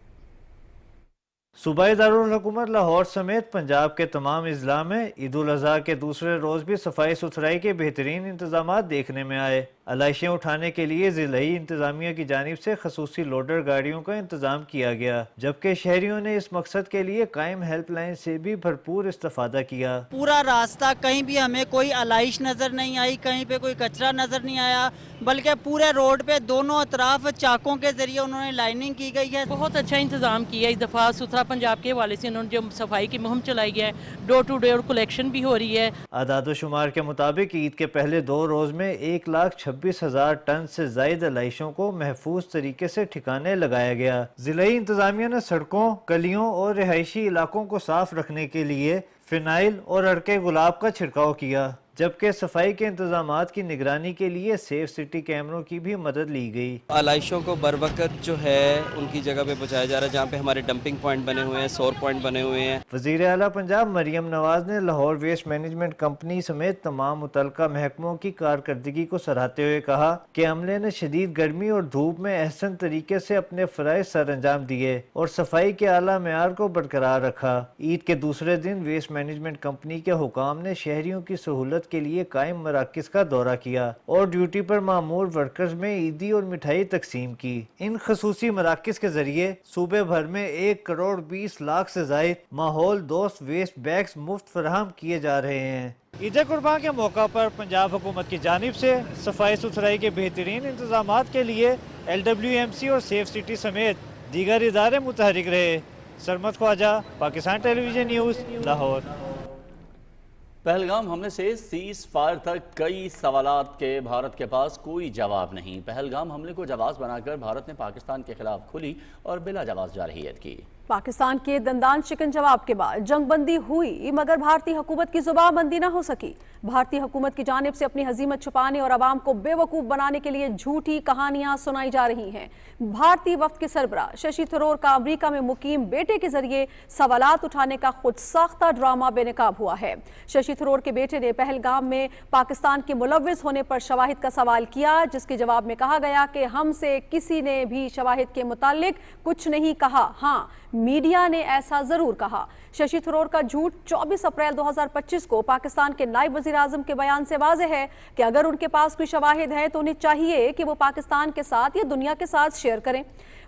सूबाई दारुल हुकूमत लाहौर समेत पंजाब के तमाम अजला में ईद उल अज़हा के दूसरे रोज़ भी सफाई सुथराई के बेहतरीन इंतजामात देखने में आए। अलाइशें उठाने के लिए ज़िलाई इंतजामिया की जानिब से खसूसी लोडर गाड़ियों का इंतजाम किया गया, जबकि शहरियों ने इस मकसद के लिए कायम हेल्पलाइन से भी भरपूर इस्तेफादा किया। पूरा रास्ता कहीं भी हमें कोई अलाइश नज़र नहीं आई, कहीं पे कोई कचरा नज़र नहीं आया, बल्कि पूरे रोड पे दोनों अतराफ चाकों के जरिए उन्होंने लाइनिंग की गई है। बहुत अच्छा इंतजाम किया इस दफ़ा सुथरा पंजाब के हवाले से उन्होंने जो सफाई की मुहिम चलाई है, डोर टू डोर कलेक्शन भी हो रही है। आदाद शुमार के मुताबिक ईद के पहले 2 रोज़ में 1,26,000 टन से ज़ायद अलाइशों को महफूज तरीके से ठिकाने लगाया गया। ज़िलाई इंतजामिया ने सड़कों, गलियों और रिहायशी इलाकों को साफ रखने के लिए फिनाइल और अड़के गुलाब का छिड़काव किया, जबकि सफाई के इंतजामात की निगरानी के लिए सेफ सिटी कैमरों की भी मदद ली गई। आलाइशों को बर वक्त जो है उनकी जगह पे पहुँचाया जा रहा है, जहाँ पे हमारे डंपिंग पॉइंट बने हुए हैं, सौर पॉइंट बने हुए हैं। वज़ीर आला पंजाब मरियम नवाज ने लाहौर वेस्ट मैनेजमेंट कंपनी समेत तमाम मुतल्लिका महकमों की कारकर्दगी को सराहते हुए कहा कि अमले ने शदीद गर्मी और धूप में अहसन तरीके से अपने फ़राइज़ सर अंजाम दिए और सफाई के आला मेयार को बरकरार रखा। ईद के दूसरे दिन वेस्ट मैनेजमेंट कंपनी के हुकाम ने शहरियों की सहूलत के लिए कायम मराकज़ का दौरा किया और ड्यूटी पर मामूर वर्कर्स में ईदी और मिठाई तकसीम की। इन खसूसी मराकज़ के जरिए सूबे भर में 1 करोड़ 20 लाख से ज़ायद माहौल दोस्त वेस्ट बैग्स मुफ्त फराहम किए जा रहे हैं। ईद कुर्बान के मौका पर पंजाब हुकूमत की जानिब से सफाई सुथराई के बेहतरीन इंतजामात के लिए LWMC और सेफ सिटी समेत दीगर इदारे मुतहरिक रहे। Sarmad Khawaja, Pakistan television news, Lahore. पहलगाम हमले से सीज फायर तक कई सवालात के भारत के पास कोई जवाब नहीं। पहलगाम हमले को जवाब बनाकर भारत ने पाकिस्तान के खिलाफ खुली और बिला जवाब जारहियत की। पाकिस्तान के दंदान चिकन जवाब के बाद जंगबंदी हुई, मगर भारतीय हुकूमत की जुबानबंदी न हो सकी। भारतीय हुकूमत की जानिब से अपनी हजीमत छुपाने और आवाम को बेवकूफ़ बनाने के लिए झूठी कहानियां सुनाई जा रही हैं। भारतीय वफ्द के सरबराह शशि थरूर का अमरीका में मुकीम बेटे के जरिए सवालात उठाने का खुद साख्ता ड्रामा बेनकाब हुआ है। शशि थरूर के बेटे ने पहलगाम में पाकिस्तान के मुलव्विस होने पर शवाहिद का सवाल किया, जिसके जवाब में कहा गया कि हमसे किसी ने भी शवाहिद के मुतालिक कुछ नहीं कहा, हाँ मीडिया ने ऐसा जरूर कहा। शशि थरूर का झूठ 24 अप्रैल 2025 को पाकिस्तान के नायब वज़ीर आज़म के बयान से वाज़ेह है कि अगर उनके पास कोई शवाहिद है तो उन्हें चाहिए कि वो पाकिस्तान के साथ या दुनिया के साथ शेयर करें।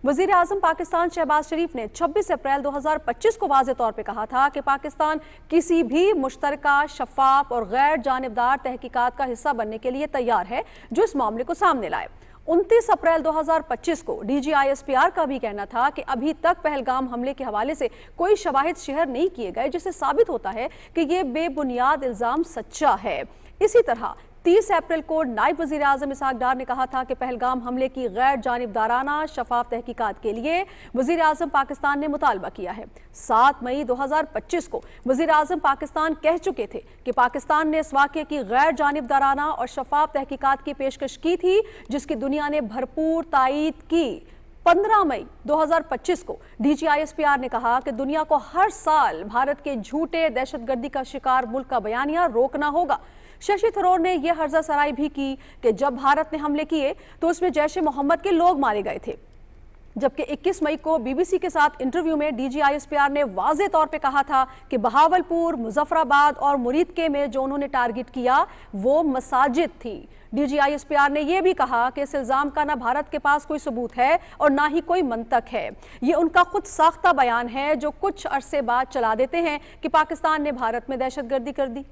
वज़ीर आज़म पाकिस्तान शहबाज शरीफ ने 26 अप्रैल 2025 को वाज़ेह तौर पे कहा था कि पाकिस्तान किसी भी मुश्तरका, शफाफ और गैर जानिबदार तहकीकात का हिस्सा बनने के लिए तैयार है जो इस मामले को सामने लाए। 29 अप्रैल 2025 को DGISPR का भी कहना था कि अभी तक पहलगाम हमले के हवाले से कोई शवाहिद शेयर नहीं किए गए, जिससे साबित होता है कि ये बेबुनियाद इल्ज़ाम सच्चा है। इसी तरह 30 अप्रैल को नायब वज़ीर आज़म इसहाक डार ने कहा था कि पहलगाम हमले की गैर जानिबदाराना शफाफ तहकीकात के लिए वज़ीर आज़म पाकिस्तान ने मुतालबा किया है। 7 मई 2025 को वज़ीर आज़म पाकिस्तान कह चुके थे कि पाकिस्तान ने इस वाक़े की गैर जानिबदाराना और शफाफ तहकीकात की पेशकश की थी, जिसकी दुनिया ने भरपूर तायीद की। 15 मई 2025 को DGISPR ने कहा कि दुनिया को हर साल भारत के झूठे दहशतगर्दी का शिकार मुल्क का बयानिया रोकना होगा। शशि थरूर ने यह हर्जा सराई भी की कि जब भारत ने हमले किए तो उसमें जैश ए मोहम्मद के लोग मारे गए थे, जबकि 21 मई को BBC के साथ इंटरव्यू में DGISPR ने वाज़ेह तौर पे कहा था कि बहावलपुर, मुजफ्फराबाद और मुरीदके में जो उन्होंने टारगेट किया वो मसाजिद थी। DGISPR ने यह भी कहा कि इस इल्ज़ाम का ना भारत के पास कोई सबूत है और ना ही कोई मंतक है। ये उनका खुद साख्ता बयान है जो कुछ अरसे बाद चला देते हैं कि पाकिस्तान ने भारत में दहशतगर्दी कर दी।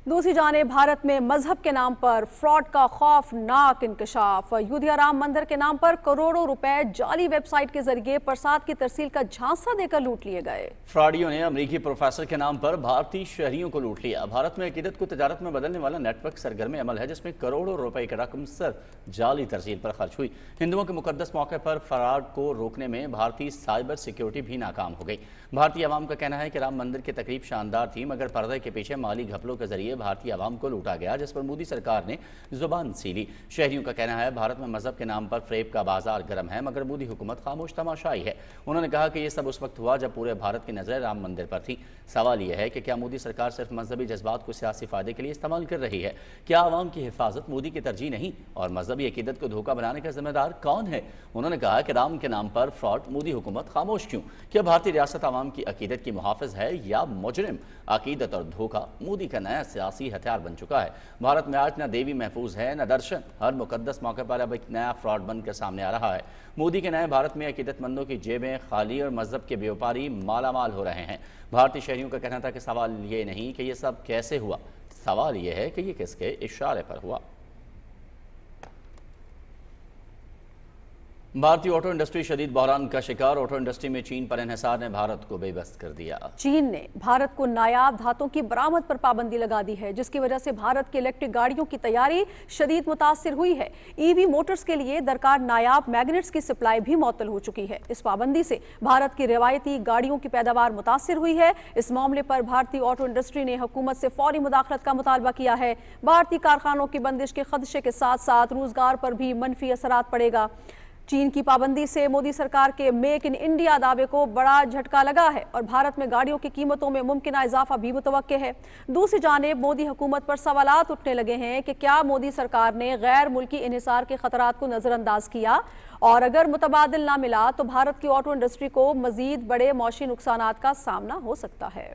दूसरी जानिब भारत में मजहब के नाम पर फ्रॉड का खौफनाक इंकशाफ। अयोध्या राम मंदिर के नाम पर करोड़ों रुपए जाली वेबसाइट के जरिए प्रसाद की तरसील का झांसा देकर लूट लिए गए। फ्रॉडियों ने अमेरिकी प्रोफेसर के नाम पर भारतीय शहरियों को लूट लिया। भारत में अकीदत को तजारत में बदलने वाला नेटवर्क सरगर्म अमल है, जिसमें करोड़ों रुपए की रकम सिर्फ जाली तरसील पर खर्च हुई। हिंदुओं के मुकद्दस मौके पर फ्रॉड को रोकने में भारतीय साइबर सिक्योरिटी भी नाकाम हो गई। भारतीय अवाम का कहना है कि राम मंदिर की तकरीब शानदार थी, मगर पर्दे के पीछे माली घपलों के जरिए भारतीय अवाम को लूटा गया, जिस पर मोदी सरकार ने जुबान सीली। शहरियों का कहना है भारत में मजहब के नाम पर फ्रेब का बाजार गर्म है, मगर मोदी हुकूमत खामोश तमाशाई है। उन्होंने कहा कि यह सब उस वक्त हुआ जब पूरे भारत की नजरें राम मंदिर पर थी। सवाल यह है कि क्या मोदी सरकार सिर्फ मजहबी जज्बात को सियासी फायदे के लिए इस्तेमाल कर रही है? क्या आवाम की हिफाजत मोदी की तरजीह नहीं और मजहबी अकीदत को धोखा बनाने का जिम्मेदार कौन है? उन्होंने कहा कि राम के नाम पर फ्रॉड मोदी हुकूमत खामोश क्यों? क्या भारतीय रियासत आवाम की अकीदत की मुहाफिज है या मुजरिम? अकीदत और धोखा मोदी का नया सियासी हथियार बन चुका है। भारत में आज न देवी महफूज है न दर्शन। हर मुकद्दस मौके पर अब एक नया फ्रॉड बनकर सामने आ रहा है। मोदी के नए भारत में अकीदतमंदों की जेबें खाली और मजहब के व्यापारी मालामाल हो रहे हैं। भारतीय शहरियों का कहना था कि सवाल ये नहीं कि ये सब कैसे हुआ, सवाल ये है कि ये किसके इशारे पर हुआ। भारतीय ऑटो इंडस्ट्री शदीद बहरान का शिकार। ऑटो इंडस्ट्री में चीन पर इन्हिसार ने भारत को बेबस कर दिया। चीन ने भारत को नायाब धातों की बरामद पर पाबंदी लगा दी है, जिसकी वजह से भारत की इलेक्ट्रिक गाड़ियों की तैयारी शदीद मुतासिर हुई है। ईवी मोटर्स के लिए दरकार नायाब मैग्नेट्स की सप्लाई भी मुअत्तल हो चुकी है। इस पाबंदी से भारत की रिवायती गाड़ियों की पैदावार मुतासिर हुई है। इस मामले पर भारतीय ऑटो इंडस्ट्री ने हुकूमत से फौरी मुदाखलत का मुतालबा किया है। भारतीय कारखानों की बंदिश के खदशे के साथ साथ रोजगार पर भी मनफी असरात पड़ेगा। चीन की पाबंदी से मोदी सरकार के मेक इन इंडिया दावे को बड़ा झटका लगा है और भारत में गाड़ियों की कीमतों में मुमकिन इजाफा भी मुतवक्के है। दूसरी जानिब मोदी हुकूमत पर सवालात उठने लगे हैं कि क्या मोदी सरकार ने गैर मुल्की इन्हिसार के खतरात को नजरअंदाज किया, और अगर मुतबादिल ना मिला तो भारत की ऑटो इंडस्ट्री को मजीद बड़े मौशी नुकसानात का सामना हो सकता है।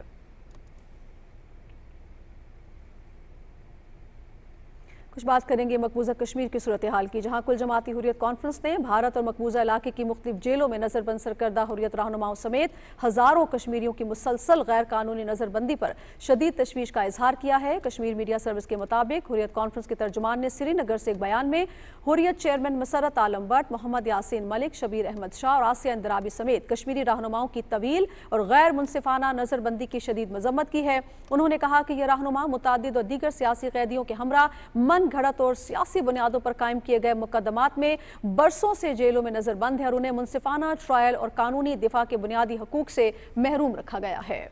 कुछ बात करेंगे मकबूजा कश्मीर की सूरत हाल की, जहां कुल जमाती हुर्रियत कॉन्फ्रेंस ने भारत और मकबूजा इलाके की मुख्तलिफ जेलों में नजरबंद सरकर्दा हुर्रियत रहनुमाओं समेत हजारों कश्मीरियों की मुसलसल गैर कानूनी नजरबंदी पर शदीद तशवीश का इजहार किया है। कश्मीर मीडिया सर्विस के मुताबिक हुर्रियत कॉन्फ्रेंस के तर्जुमान ने श्रीनगर से एक बयान में हुर्रियत चेयरमैन मसरत आलम भट्ट, मोहम्मद यासीन मलिक, शबीर अहमद शाह और आसिया इंदराबी समेत कश्मीरी रहनुमाओं की तवील और गैर मुनसिफाना नजरबंदी की शदीद मजम्मत की है। उन्होंने कहा कि यह रहनुमा मुतादिद और दीगर सियासी कैदियों के हमरा मन घड़त और सियासी बुनियादों पर कायम किए गए मुकदमात में बरसों से जेलों में नजरबंद है और उन्हें मुनसिफाना ट्रायल और कानूनी दिफा के बुनियादी हकूक से महरूम रखा गया है।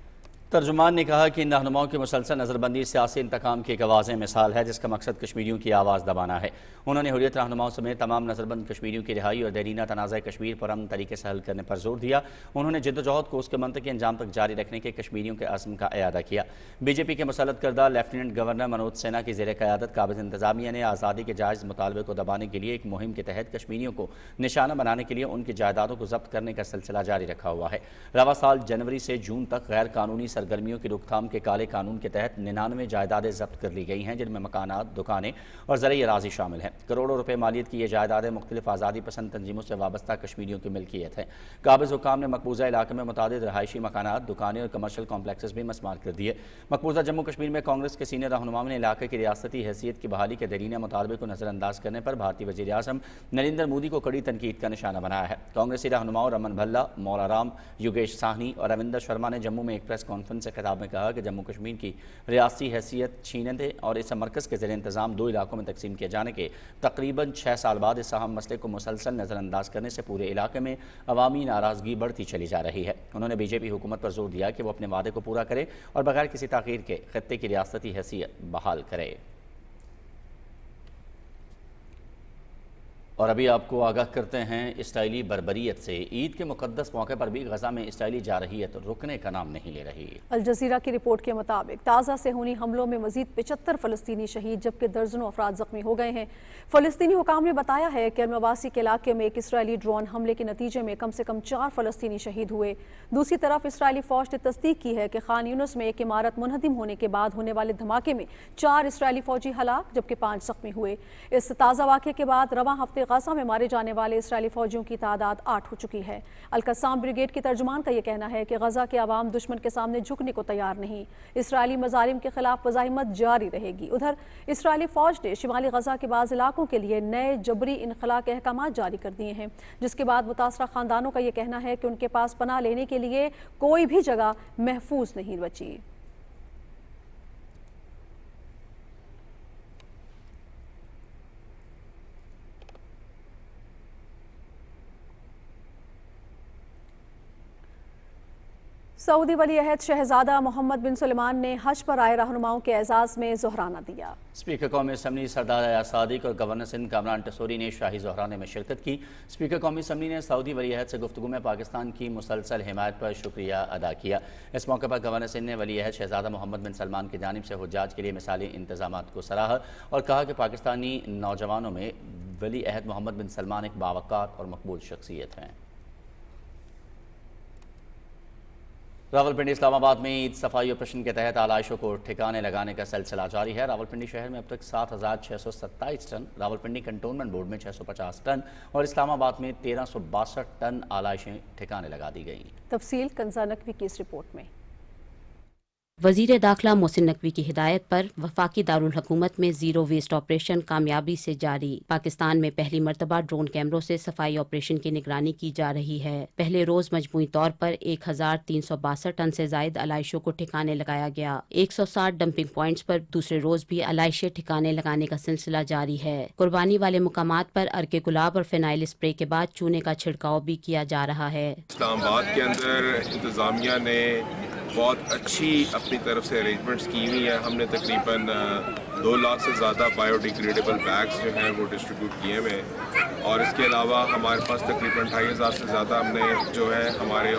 तर्जुमान ने कहा कि इन रहनुमाओं की मुसलसल नज़रबंदी सियासी इंतकाम की एक वाज़ेह मिसाल है, जिसका मकसद कश्मीरियों की आवाज़ दबाना है। उन्होंने हुर्रियत रहनुमाओं समेत तमाम नज़रबंद कश्मीरियों की रिहाई और देरीना तनाज़ा कश्मीर पर अमन तरीके से हल करने पर जोर दिया। उन्होंने जिद्दोजहद को उसके मंतकी अंजाम तक जारी रखने के कश्मीरियों के अज़्म का इयादा किया। बीजेपी के मुसल्लत करदा लेफ्टिनेंट गवर्नर मनोज सिन्हा की ज़ेर क़यादत काबिज़ इंतज़ामिया ने आज़ादी के जायज़ मुतालबे को दबाने के लिए एक मुहिम के तहत कश्मीरियों को निशाना बनाने के लिए उनकी जायदादों को जब्त करने का सिलसिला जारी रखा हुआ है। रवा साल जनवरी से जून तक गैर कानूनी सरगर्मियों की रोकथाम के काले कानून के तहत 99 जायदादें जब्त कर ली गई हैं, जिनमें मकानात, दुकानें और ज़रई अराज़ी शामिल हैं। करोड़ों रुपए मालियत की ये जायदादें मुख्तलिफ आज़ादी पसंद तंजीमों से वाबस्ता कश्मीरियों की मिल्कियत है। काबिज़ हुकाम ने मकबूजा इलाके में मुतादिद रहायशी मकानात, दुकानें और कमर्शल कॉम्प्लेक्सेस भी मस्मार कर दिए। मकबूजा जम्मू कश्मीर में कांग्रेस के सीनियर रहनुमाओं ने इलाके की रियासती हैसियत की बहाली के देरीना मुतालबे को नज़रअंदाज करने पर भारतीय वज़ीर आज़म नरेंद्र मोदी को कड़ी तनकीद का निशाना बनाया है। कांग्रेसी रहनुमाओं रमन भल्ला, मौला राम, योगेश साहनी और रविंदर शर्मा ने जम्मू में एक प्रेस कॉन्फ्रेंस से खिताब में कहा कि जम्मू कश्मीर की रियासती हैसियत छीनने और इस मरकज़ के ज़ेर इंतज़ाम 2 इलाकों में तकसीम किए जाने के तकरीबन 6 साल बाद इस अहम मसले को मुसलसल नज़रअंदाज करने से पूरे इलाके में अवामी नाराज़गी बढ़ती चली जा रही है। उन्होंने बीजेपी हुकूमत पर जोर दिया कि वो अपने वादे को पूरा करे और बगैर किसी ताख़ीर के खत्ते की रियासती हैसियत बहाल करे। और अभी आपको आगाह करते हैं इसराइली बर्बरियत से। ईद के मुकद्दस मौके पर भी गजा में इसराइली जारहियत रुकने का नाम नहीं ले रही। अल जज़ीरा की रिपोर्ट के मुताबिक ताज़ा सेहूनी हमलों में मजीद 75 फ़लस्तीनी शहीद जबकि दर्जनों अफराद जख्मी हो गए हैं। फ़लस्तीनी हुकाम ने बताया है कि अल-मवासी के इलाके में एक इसराइली ड्रोन हमले के नतीजे में कम से कम 4 फ़लस्तीनी शहीद हुए। दूसरी तरफ इसराइली फ़ौज ने तस्दीक की है कि खान यूनिस में एक इमारत मुनहदिम होने के बाद होने वाले धमाके में 4 इसराइली फ़ौजी हलाक जबकि 5 जख्मी हुए। इस ताज़ा वाक़े के बाद रवां हफ्ते गाज़ा में मारे जाने वाले इसराइली फौजियों की तादाद 8 हो चुकी है। अल-कस्साम ब्रिगेड की तर्जुमान का यह कहना है कि गजा के अवाम दुश्मन के सामने झुकने को तैयार नहीं। इसराइली मजालिम के खिलाफ मुजाहिमत जारी रहेगी। उधर इसराइली फौज ने शिमाली गजा के बाज़ इलाकों के लिए नए जबरी इनखला के अहकामात जारी कर दिए हैं, जिसके बाद मुतासरा खानदानों का यह कहना है कि उनके पास पनाह लेने के लिए कोई भी जगह महफूज नहीं बची। सऊदी वली अहद शहजादा मोहम्मद बिन सलमान ने हज पर आए रहनुमाओं के एजाज़ में ज़ोहराना दिया। स्पीकर कौमी असम्बली सरदार अयाज सादिक और गवर्नर सिंध कामरान टसूरी ने शाही ज़ोहराने में शिरकत की। स्पीकर कौमी असम्बली ने सऊदी वली अहद से गुफ्तगू में पाकिस्तान की मुसलसल हिमायत पर शुक्रिया अदा किया। इस मौके पर गवर्नर सिंध ने वली अहद शहजादा मोहम्मद बिन सलमान की जानिब से हुज्जाज के लिए मिसाली इंतजामात को सराहा और कहा कि पाकिस्तानी नौजवानों में वली अहद मोहम्मद बिन सलमान एक बावक़ार और मकबूल शख्सियत हैं। रावलपिंडी इस्लामाबाद में ईद सफाई ऑपरेशन के तहत आलाइशों को ठिकाने लगाने का सिलसिला जारी है। रावलपिंडी शहर में अब तक 7,627 टन, रावलपिंडी कंटोनमेंट बोर्ड में 650 टन और इस्लामाबाद में 1362 टन आलाइशें ठिकाने लगा दी गई। तफसील कंजा नकवी की इस रिपोर्ट में। वजीर दाखिला मोहसिन नकवी की हिदायत पर वफाकी दारुल हुकूमत में जीरो वेस्ट ऑपरेशन कामयाबी से जारी। पाकिस्तान में पहली मरतबा ड्रोन कैमरों से सफाई ऑपरेशन की निगरानी की जा रही है। पहले रोज मजमूई तौर पर 1362 टन से जायद आलाइशों को ठिकाने लगाया गया। 160 डंपिंग पॉइंट्स पर दूसरे रोज भी आलाइशें ठिकाने लगाने का सिलसिला जारी है। कुर्बानी वाले मुकामात पर अर्के गुलाब और फिनाइल स्प्रे के बाद चूने का छिड़काव भी किया जा रहा है। इस्लामाबाद के अंदर इंतजामिया ने बहुत अच्छी अपनी तरफ से अरेंजमेंट्स की हुई हैं। हमने तकरीबन 2 लाख से ज़्यादा बायोडिग्रेडेबल बैग्स जो हैं वो डिस्ट्रीब्यूट किए हुए हैं, और इसके अलावा हमारे पास तकरीबन 2500 से ज़्यादा हमने जो है हमारे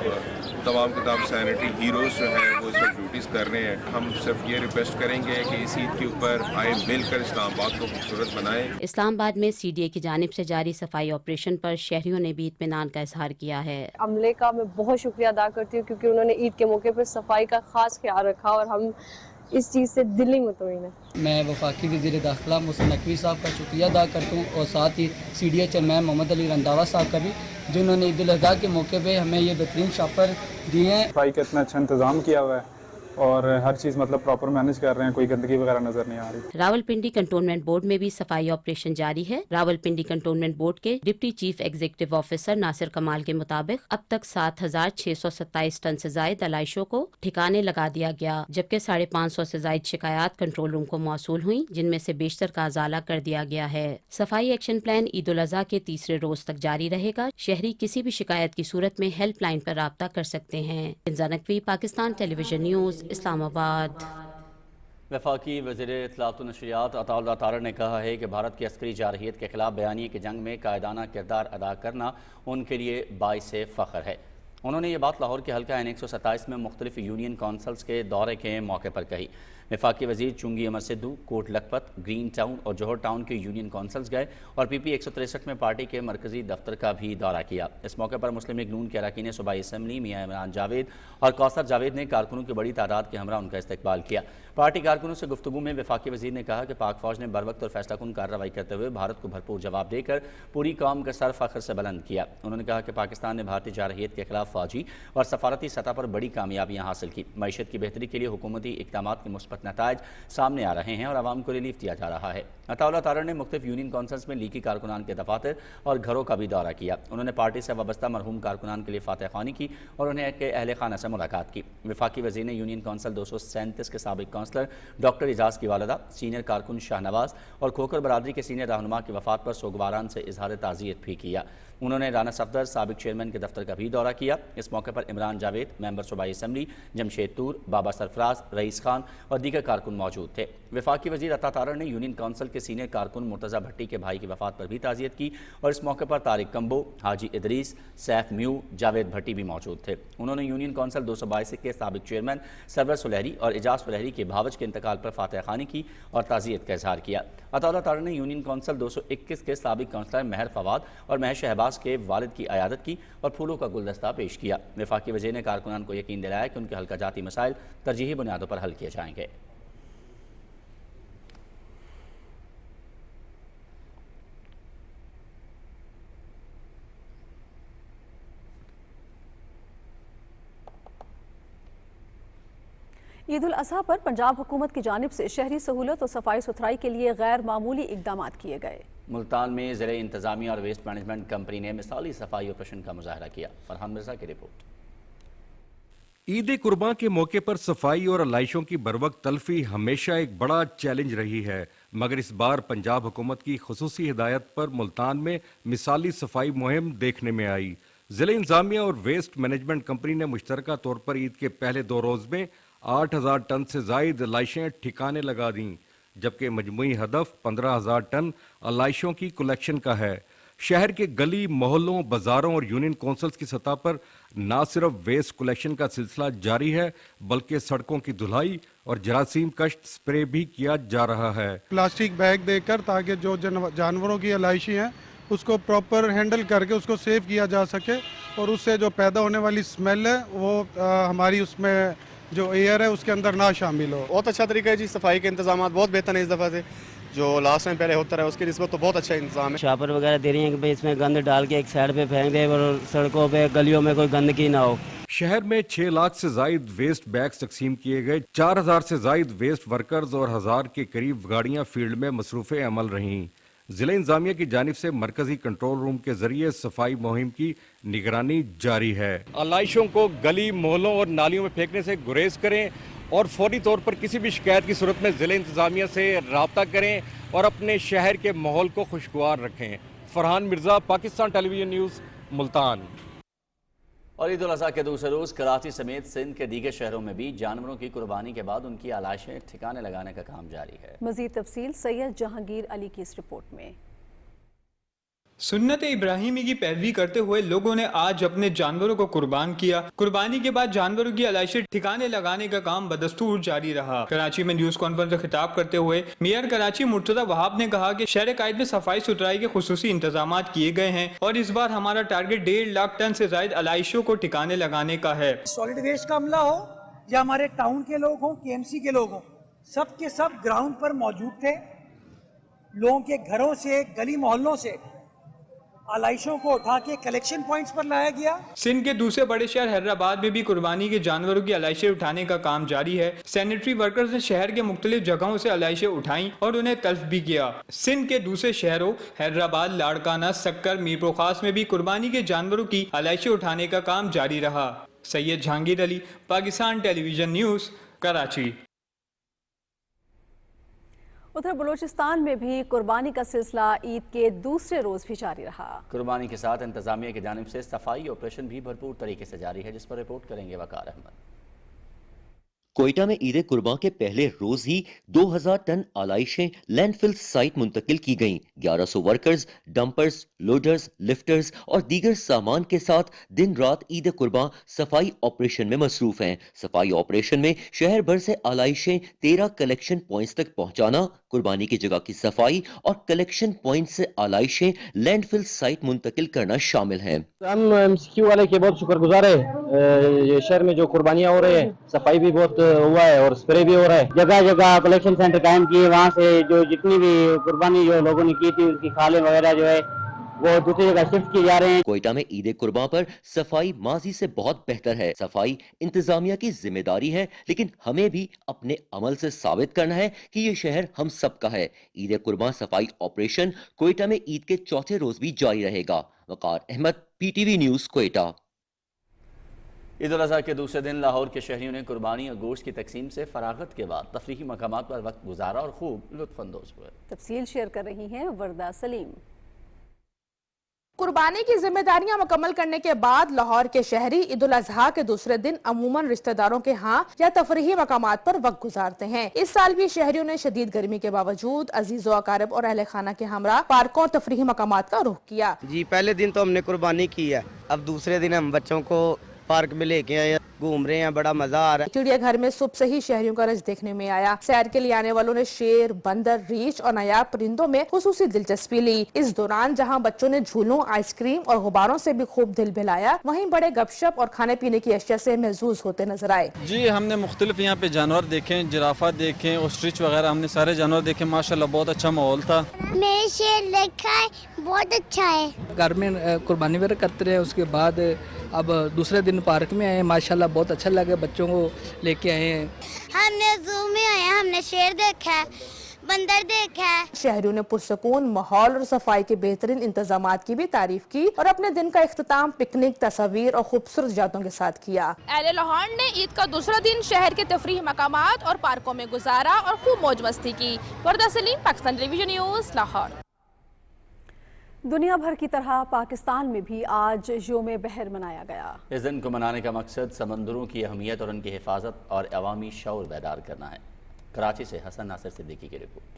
तमाम सैनिटरी हीरोज़ जो हैं वो इस वक्त ड्यूटीज़ कर रहे हैं। हम सिर्फ ये रिक्वेस्ट करेंगे कि इस ईद के ऊपर आए मिलकर इस्लामाबाद को खूबसूरत बनाएं। इस्लामाबाद में CDA की जानिब से जारी सफाई ऑपरेशन पर शहरियों ने भी इत्मीनान का इजहार किया है। अमले का मैं बहुत शुक्रिया अदा करती हूँ क्योंकि उन्होंने ईद के मौके पर सफाई का खास ख्याल रखा और हम इस चीज़ से दिली मुतमईन है। मैं वफाकी वज़ीर दाखिला मोहसिन नकवी साहब का शुक्रिया अदा करता हूँ और साथ ही CDA चेयरमैन मोहम्मद अली रंधावा साहब का भी, जिन्होंने ईद उल अज़हा के मौके पे हमें ये बेहतरीन शॉपर दिए हैं। सफाई का इतना अच्छा इंतज़ाम किया हुआ है और हर चीज़ मतलब प्रॉपर मैनेज कर रहे हैं, कोई गंदगी वगैरह नजर नहीं आ रही। रावलपिंडी कंटोनमेंट बोर्ड में भी सफाई ऑपरेशन जारी है। रावलपिंडी कंटोनमेंट बोर्ड के deputy chief executive officer Nasir Kamal के मुताबिक अब तक 7627 टन से जायद आलाइशों को ठिकाने लगा दिया गया, जबकि 550 से जायद शिकायत कंट्रोल रूम को मौसूल हुई, जिनमें से बेशतर का अजाला कर दिया गया है। सफाई एक्शन प्लान ईद उल अज़हा के तीसरे रोज तक जारी रहेगा। शहरी किसी भी शिकायत की सूरत में हेल्पलाइन पर राब्ता कर सकते हैं। इंजा नकवी, पाकिस्तान टेलीविजन न्यूज़, इस्लामाबाद। वफाकी वज़ीर इत्तलात व नशरियात अताउल्लाह तारड़ ने कहा है कि भारत की अस्करी जारहियत के खिलाफ बयानिए की जंग में कायदाना किरदार अदा करना उनके लिए बाइसे फ़ख्र है। उन्होंने ये बात लाहौर के हल्का N127 में मुख्तलिफ यूनियन कौंसल्स के दौरे के मौके पर कही। वफाकी वज़ीर चुंगी अमर सिद्धू, कोट लखपत, ग्रीन टाउन और जौहर टाउन के यूनियन कौंसल्स गए और PP 163 में पार्टी के मरकजी दफ्तर का भी दौरा किया। इस मौके पर मुस्लिम लीग नून के अरकान सूबाई असम्बली मियां इमरान जावेद और कौसर जावेद ने कारकुनों की बड़ी तादाद के हमरा उनका इस्तकबाल किया। पार्टी कारकुनों से गुफ्तगू में वफाकी वज़ीर ने कहा कि पाक फौज ने बर वक्त और फैसलाकुन कार्रवाई करते हुए भारत को भरपूर जवाब देकर पूरी कौम का सर फख्र से बुलंद किया। उन्होंने कहा कि पाकिस्तान ने भारतीय जारहियत के खिलाफ फौजी और सफारती सतह पर बड़ी कामयाबियाँ हासिल की। मईशत की बेहतरी के लिए हुकूमती इक़दाम के मुस्बत नताइज सामने आ रहे हैं और आवाम को रिलीफ दिया जा रहा है। अताउल्लाह तारड़ ने मुख्तलिफ यूनियन कौंसल्स में लीगी कारकुनान के दफातर और घरों का भी दौरा किया। उन्होंने पार्टी से वाबस्ता मरहूम कारकुनान के लिए फातह ख़्वानी की और उन्हें अहल खाना से मुलाकात की। वफाकी वज़ीर ने यूनियन कौंसल 237 के साबिक कौंसलर डॉक्टर इजाज़ की वालदा, सीनियर कारकुन शाहनवाज और खोखर बरादरी के सीनियर रहनुमा की वफात पर सोगवारान से इजहार ताज़ियत भी किया। उन्होंने राना सफदर साबिक चेयरमैन के दफ्तर का भी दौरा किया। इस मौके पर इमरान जावेद, मेंबर सूबाई असम्बली, जमशेद तूर, बाबा सरफराज, रईस खान और दीगर कारकुन मौजूद थे। वफाकी वज़ीर अता तारड़ ने यूनियन कौंसल के सीनियर कारकुन मुर्तज़ा भट्टी के भाई की वफात पर भी ताज़ियत की और इस मौके पर तारिक कंबो, हाजी इदरीस, सैफ म्यू, जावेद भट्टी भी मौजूद थे। उन्होंने यूनियन कौंसल 222 के साबिक चेयरमैन सरवर सुलहरी और एजाज सुलहरी के भावज के इंतकाल पर फातह ख़्वानी की और ताज़ियत का इजहार किया। अताउल्लाह तारड़ ने यूनियन कौंसल 221 के साबिक कौंसलर महर फवाद और महर शहबाज के वालिद की अयादत की और फूलों का गुलदस्ता पेश किया। वफाकी वज़ीर ने कारकुनान को यकीन दिलाया कि उनके हल्का जाती मसाइल तरजीही बुनियादों पर हल किए जाएंगे। ईद उल अज़हा पर पंजाब हुकूमत की जानिब से शहरी सहूलत और सफाई सुथराई के लिए गैर मामूली इकदाम किए गए। मुल्तान में ज़िले इंतजामिया और वेस्ट मैनेजमेंट कंपनी ने मिसाली सफाई ऑपरेशन का मुजाहरा किया। फरहान मिर्जा की रिपोर्ट। ईद कुर्बान के मौके पर सफाई और आलाइशों की बरवक्त तलफी हमेशा एक बड़ा चैलेंज रही है, मगर इस बार पंजाब हुकूमत की खुसूसी हिदायत पर मुल्तान में मिसाली सफाई मुहिम देखने में आई। ज़िले इंतजामिया और वेस्ट मैनेजमेंट कंपनी ने मुश्तरका तौर पर ईद के पहले 2 रोज़ में 8000 टन से जायद आलाइशें ठिकाने लगा दी, जबकि मजमूई हदफ 15000 टन आलाइशों की कलेक्शन का है। शहर के गली मोहल्लों, बाजारों और यूनियन कौंसल्स की सतह पर न सिर्फ वेस्ट कलेक्शन का सिलसिला जारी है, बल्कि सड़कों की धुलाई और जरासीम कश्त स्प्रे भी किया जा रहा है। प्लास्टिक बैग देकर ताकि जो जानवरों की आलाइशी हैं उसको प्रॉपर हैंडल करके उसको सेव किया जा सके और उससे जो पैदा होने वाली स्मेल है वो हमारी उसमें जो एयर है उसके अंदर ना शामिल हो। बहुत अच्छा तरीका है जी, सफाई के इंतजाम बहुत बेहतर है इस दफ़ा से। جو لاسٹ ٹائم پہلے ہوتا رہا اس کی نسبت تو بہت اچھا انتظام ہے. شاپر وغیرہ دے رہی ہیں کہ بھئی اس میں گند ڈال کے ایک سائڈ پہ پھینک دے اور سڑکوں پہ گلیوں میں کوئی گندگی نہ ہو. شہر میں 6 لاکھ سے زائد ویسٹ بیگز تقسیم کیے گئے. 4000 سے زائد ویسٹ ورکرز اور 1000 کے قریب گاڑیاں فیلڈ میں مصروف عمل رہیں. ضلع انتظامیہ کی جانب سے مرکزی کنٹرول روم کے ذریعے صفائی مہم کی نگرانی جاری ہے. علائشوں کو گلی محلوں اور نالیوں میں پھینکنے سے گریز کریں اور فوری طور پر کسی بھی شکایت کی صورت میں ضلع انتظامیہ سے رابطہ کریں اور اپنے شہر کے ماحول کو خوشگوار رکھیں. فرحان مرزا، پاکستان ٹیلی ویژن نیوز، ملتان. اور عید الاضحیٰ کے دوسرے روز کراچی سمیت سندھ کے دیگر شہروں میں بھی جانوروں کی قربانی کے بعد ان کی علائشیں ٹھکانے لگانے کا کام جاری ہے. مزید تفصیل سید جہانگیر علی کی اس رپورٹ میں. سنت ابراہیمی کی پیروی کرتے ہوئے لوگوں نے آج اپنے جانوروں کو قربان کیا. قربانی کے بعد جانوروں کی علائشیں ٹھکانے لگانے کا کام بدستور جاری رہا. کراچی میں نیوز کانفرنس سے خطاب کرتے ہوئے میئر کراچی مرتضی وہاب نے کہا کہ شہر قائد میں صفائی ستھرائی کے خصوصی انتظامات کیے گئے ہیں اور اس بار ہمارا ٹارگٹ 1.5 لاکھ ٹن سے زائد علائشوں کو ٹھکانے لگانے کا ہے. سالڈ ویسٹ کا عملہ ہو یا ہمارے ٹاؤن کے لوگ ہوں، کے ایم سی کے لوگ ہوں، سب کے سب گراؤنڈ پر موجود تھے. لوگوں کے گھروں سے، گلی محلوں سے علائشوں کو اٹھا کے کلیکشن پوائنٹس پر لایا گیا. سندھ کے دوسرے بڑے شہر حیدرآباد میں بھی قربانی کے جانوروں کی علائشیں اٹھانے کا کام جاری ہے. سینیٹری ورکرز نے شہر کے مختلف جگہوں سے علائشیں اٹھائیں اور انہیں تلف بھی کیا. سندھ کے دوسرے شہروں حیدرآباد، لاڑکانہ، سکر، میرپور خاص میں بھی قربانی کے جانوروں کی علائشیں اٹھانے کا کام جاری رہا. سید جہانگیر علی، پاکستان ٹیلی ویژن نیوز، کراچی. ادھر بلوچستان میں بھی قربانی کا سلسلہ عید کے دوسرے روز بھی جاری رہا. قربانی کے ساتھ انتظامیہ کی جانب سے صفائی آپریشن بھی بھرپور طریقے سے جاری ہے، جس پر رپورٹ کریں گے وقار احمد. کوئٹہ میں عید قرباں کے پہلے روز ہی 2000 ٹن علائشیں لینڈ فل سائٹ منتقل کی گئیں. 1100 ورکرز، ڈمپرز، لوڈرز، لفٹرز اور دیگر سامان کے ساتھ دن رات عید قرباں صفائی آپریشن میں مصروف ہیں. صفائی آپریشن میں شہر بھر سے علائشیں 13 کلیکشن پوائنٹس تک پہنچانا، قربانی کی جگہ کی صفائی اور کلیکشن پوائنٹ سے علائشیں لینڈ فل سائٹ منتقل کرنا شامل ہیں. ہم ایم سی کیو والے کے بہت شکر گزار ہیں. شہر میں جو قربانیاں ہو رہی ہیں، صفائی بھی بہت ہوا ہے اور اسپرے بھی ہو رہا ہے. جگہ جگہ کلیکشن سینٹر قائم کیے، وہاں سے جو جتنی بھی قربانی جو لوگوں نے کی تھی اس کی کھالیں وغیرہ جو ہے وہ دوسری جگہ شفٹ کیے جا رہے ہیں. کوئٹہ میں عید قرباں پر صفائی ماضی سے بہت بہتر ہے. صفائی انتظامیہ کی ذمہ داری ہے، لیکن ہمیں بھی اپنے عمل سے ثابت کرنا ہے کہ یہ شہر ہم سب کا ہے. عید قرباں صفائی آپریشن کوئٹہ میں عید کے چوتھے روز بھی جاری رہے گا. Waqar Ahmed, P T V news, Quetta. Eid ul-Adha کے دوسرے دن لاہور کے شہریوں نے قربانی اور گوشت کی تقسیم سے فراغت کے بعد تفریحی مقامات پر وقت گزارا اور خوب لطف اندوز ہوئے. تفصیل شیئر کر رہی ہیں وردہ سلیم. قربانی کی ذمہ داریاں مکمل کرنے کے بعد لاہور کے شہری عید الاضحیٰ کے دوسرے دن عموماً رشتہ داروں کے ہاں یا تفریحی مقامات پر وقت گزارتے ہیں. اس سال بھی شہریوں نے شدید گرمی کے باوجود عزیز و اقارب اور اہل خانہ کے ہمراہ پارکوں اور تفریحی مقامات کا رخ کیا. جی پہلے دن تو ہم نے قربانی کی ہے، اب دوسرے دن ہم بچوں کو پارک میں لے کے آئے، گھوم رہے ہیں، بڑا مزہ آ رہا ہے. چڑیا گھر میں صبح سے ہی شہریوں کا رش دیکھنے میں آیا. سیر کے لیے آنے والوں نے شیر، بندر، ریچھ اور نایاب پرندوں میں خصوصی دلچسپی لی. اس دوران جہاں بچوں نے جھولوں، آئس کریم اور غباروں سے بھی خوب دل بہلایا، وہیں بڑے گپ شپ اور کھانے پینے کی اشیاء سے محظوظ ہوتے نظر آئے. جی ہم نے مختلف یہاں پہ جانور دیکھے، جرافہ دیکھے، اسٹرچ وغیرہ، ہم نے سارے جانور دیکھے. ماشاءاللہ بہت اچھا ماحول تھا. میں شیر دیکھا ہے، بہت اچھا ہے. گھر میں قربانی وغیرہ کرتے رہے، اس کے بعد اب دوسرے دن پارک میں آئے. ماشاءاللہ بہت اچھا لگا، بچوں کو لے کے آئے ہیں. ہم نے زو میں آئے، ہم نے شیر دیکھا ہے، بندر دیکھا ہے. شہریوں نے پرسکون ماحول اور صفائی کے بہترین انتظامات کی بھی تعریف کی اور اپنے دن کا اختتام پکنک، تصاویر اور خوبصورت یادوں کے ساتھ کیا. اہل لاہور نے عید کا دوسرا دن شہر کے تفریحی مقامات اور پارکوں میں گزارا اور خوب موج مستی کی. وردہ سلیم، پاکستان ٹیلی ویژن نیوز، لاہور. دنیا بھر کی طرح پاکستان میں بھی آج یوم بحر منایا گیا. اس دن کو منانے کا مقصد سمندروں کی اہمیت اور ان کی حفاظت اور عوامی شعور بیدار کرنا ہے. کراچی سے حسن ناصر صدیقی کی رپورٹ.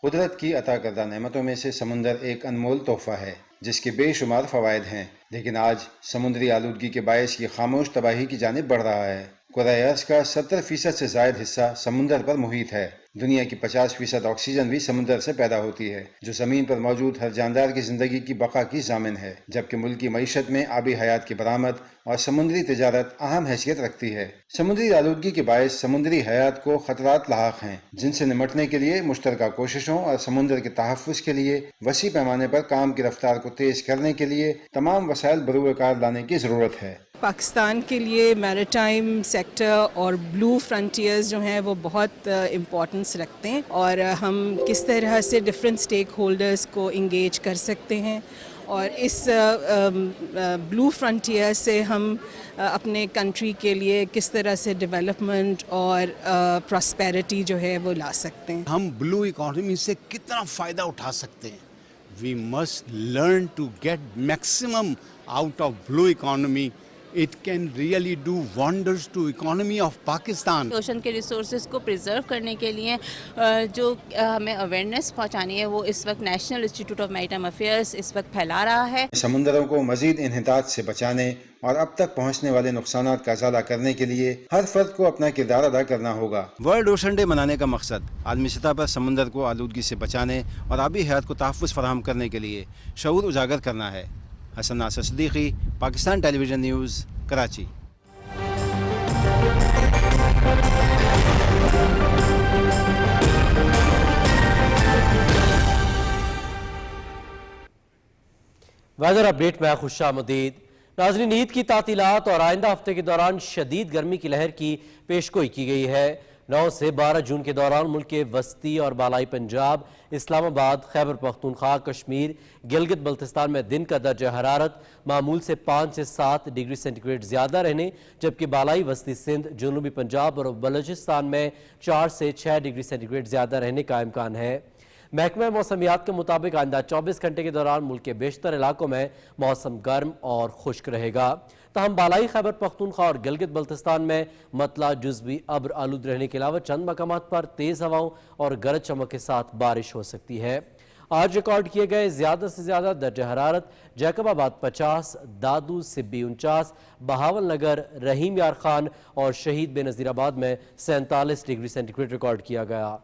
قدرت کی عطا کردہ نعمتوں میں سے سمندر ایک انمول تحفہ ہے جس کے بے شمار فوائد ہیں، لیکن آج سمندری آلودگی کے باعث یہ خاموش تباہی کی جانب بڑھ رہا ہے. کرۂ ارض کا 70% سے زائد حصہ سمندر پر محیط ہے، दुनिया की 50% ऑक्सीजन भी समुद्र से पैदा होती है, जो ज़मीन पर मौजूद हर जानदार की ज़िंदगी की बका की ज़ामिन है, जबकि मुल्क की मईशत में आबी हयात की बरामद और समुद्री तिजारत अहम हैसियत रखती है। समुद्री आलूदगी के बायस समुद्री हयात को खतरात लाहक हैं, जिनसे निमटने के लिए मुश्तरका कोशिशों और समुद्र के तहफ़्फ़ुज़ के लिए वसी पैमाने पर काम की रफ्तार को तेज़ करने के लिए तमाम वसाइल बरूए कार लाने की ज़रूरत है। पाकिस्तान के लिए मैरिटाइम सेक्टर और ब्लू फ्रंटियर्स जो हैं वो बहुत इम्पोर्टेंस रखते हैं, और हम किस तरह से डिफरेंट स्टेक होल्डर्स को इंगेज कर सकते हैं, और इस ब्लू फ्रंटियर से हम अपने कंट्री के लिए किस तरह से डेवलपमेंट और प्रॉस्पेरिटी जो है वो ला सकते हैं। हम ब्लू इकोनॉमी से कितना फ़ायदा उठा सकते हैं। We must learn to get maximum out of blue economy. It can really do wonders to economy of Pakistan. Ocean के रिसोर्सेज को प्रिजर्व करने के लिए जो हमें अवेयरनेस पहुंचानी है वो इस वक्त national institute of maritime affairs इस वक्त फैला रहा है। समुद्रों को मजीद इन्हितात से बचाने और अब तक पहुंचने वाले नुकसानात का इजाला करने के लिए हर फर्द को अपना किरदार अदा करना होगा। वर्ल्ड ओशन डे मनाने का मकसद आलमी सतह पर समुद्र को आलूदगी से बचाने और आबी हयात को तहफ़्फ़ुज़ फराहम करने के लिए शऊर उजागर करना है। Hasan Nasir Siddiqui, Pakistan television news, Karachi. Weather update में खुशामदीद। नाज़रीन, ईद की तातीलात और आइंदा हफ्ते के दौरान शदीद गर्मी की लहर की पेशगोई की गई है। 9 से 12 जून के दौरान मुल्क के वस्ती और बालाई पंजाब, इस्लामाबाद, खैबर पख्तूनख्वा, कश्मीर, गिलगित बल्तिस्तान में दिन का दर्जा हरारत मामूल से 5 से 7 डिग्री सेंटीग्रेड ज़्यादा रहने, जबकि बालाई वस्ती सिंध, जनूबी पंजाब और बलूचिस्तान में 4 से 6 डिग्री सेंटीग्रेड ज़्यादा रहने का इम्कान है। महकमा मौसमियात के मुताबिक आइंदा 24 घंटे के दौरान मुल्क के बेशतर इलाकों में मौसम गर्म और खुश्क रहेगा। तहम बालाई खैबर पख्तूनख्वा और गिलगित बल्तिस्तान में मतला जुज़वी अब्र आलूद रहने के अलावा चंद मकामात पर तेज़ हवाओं और गरज चमक के साथ बारिश हो सकती है। आज रिकॉर्ड किए गए ज़्यादा से ज़्यादा दर्जा हरारत जैकबाबाद 50, दादू सिब्बी 49, बहावल नगर, रहीम यार खान और शहीद बेनज़ीराबाद में 47 डिग्री सेंटीग्रेड रिकॉर्ड किया गया।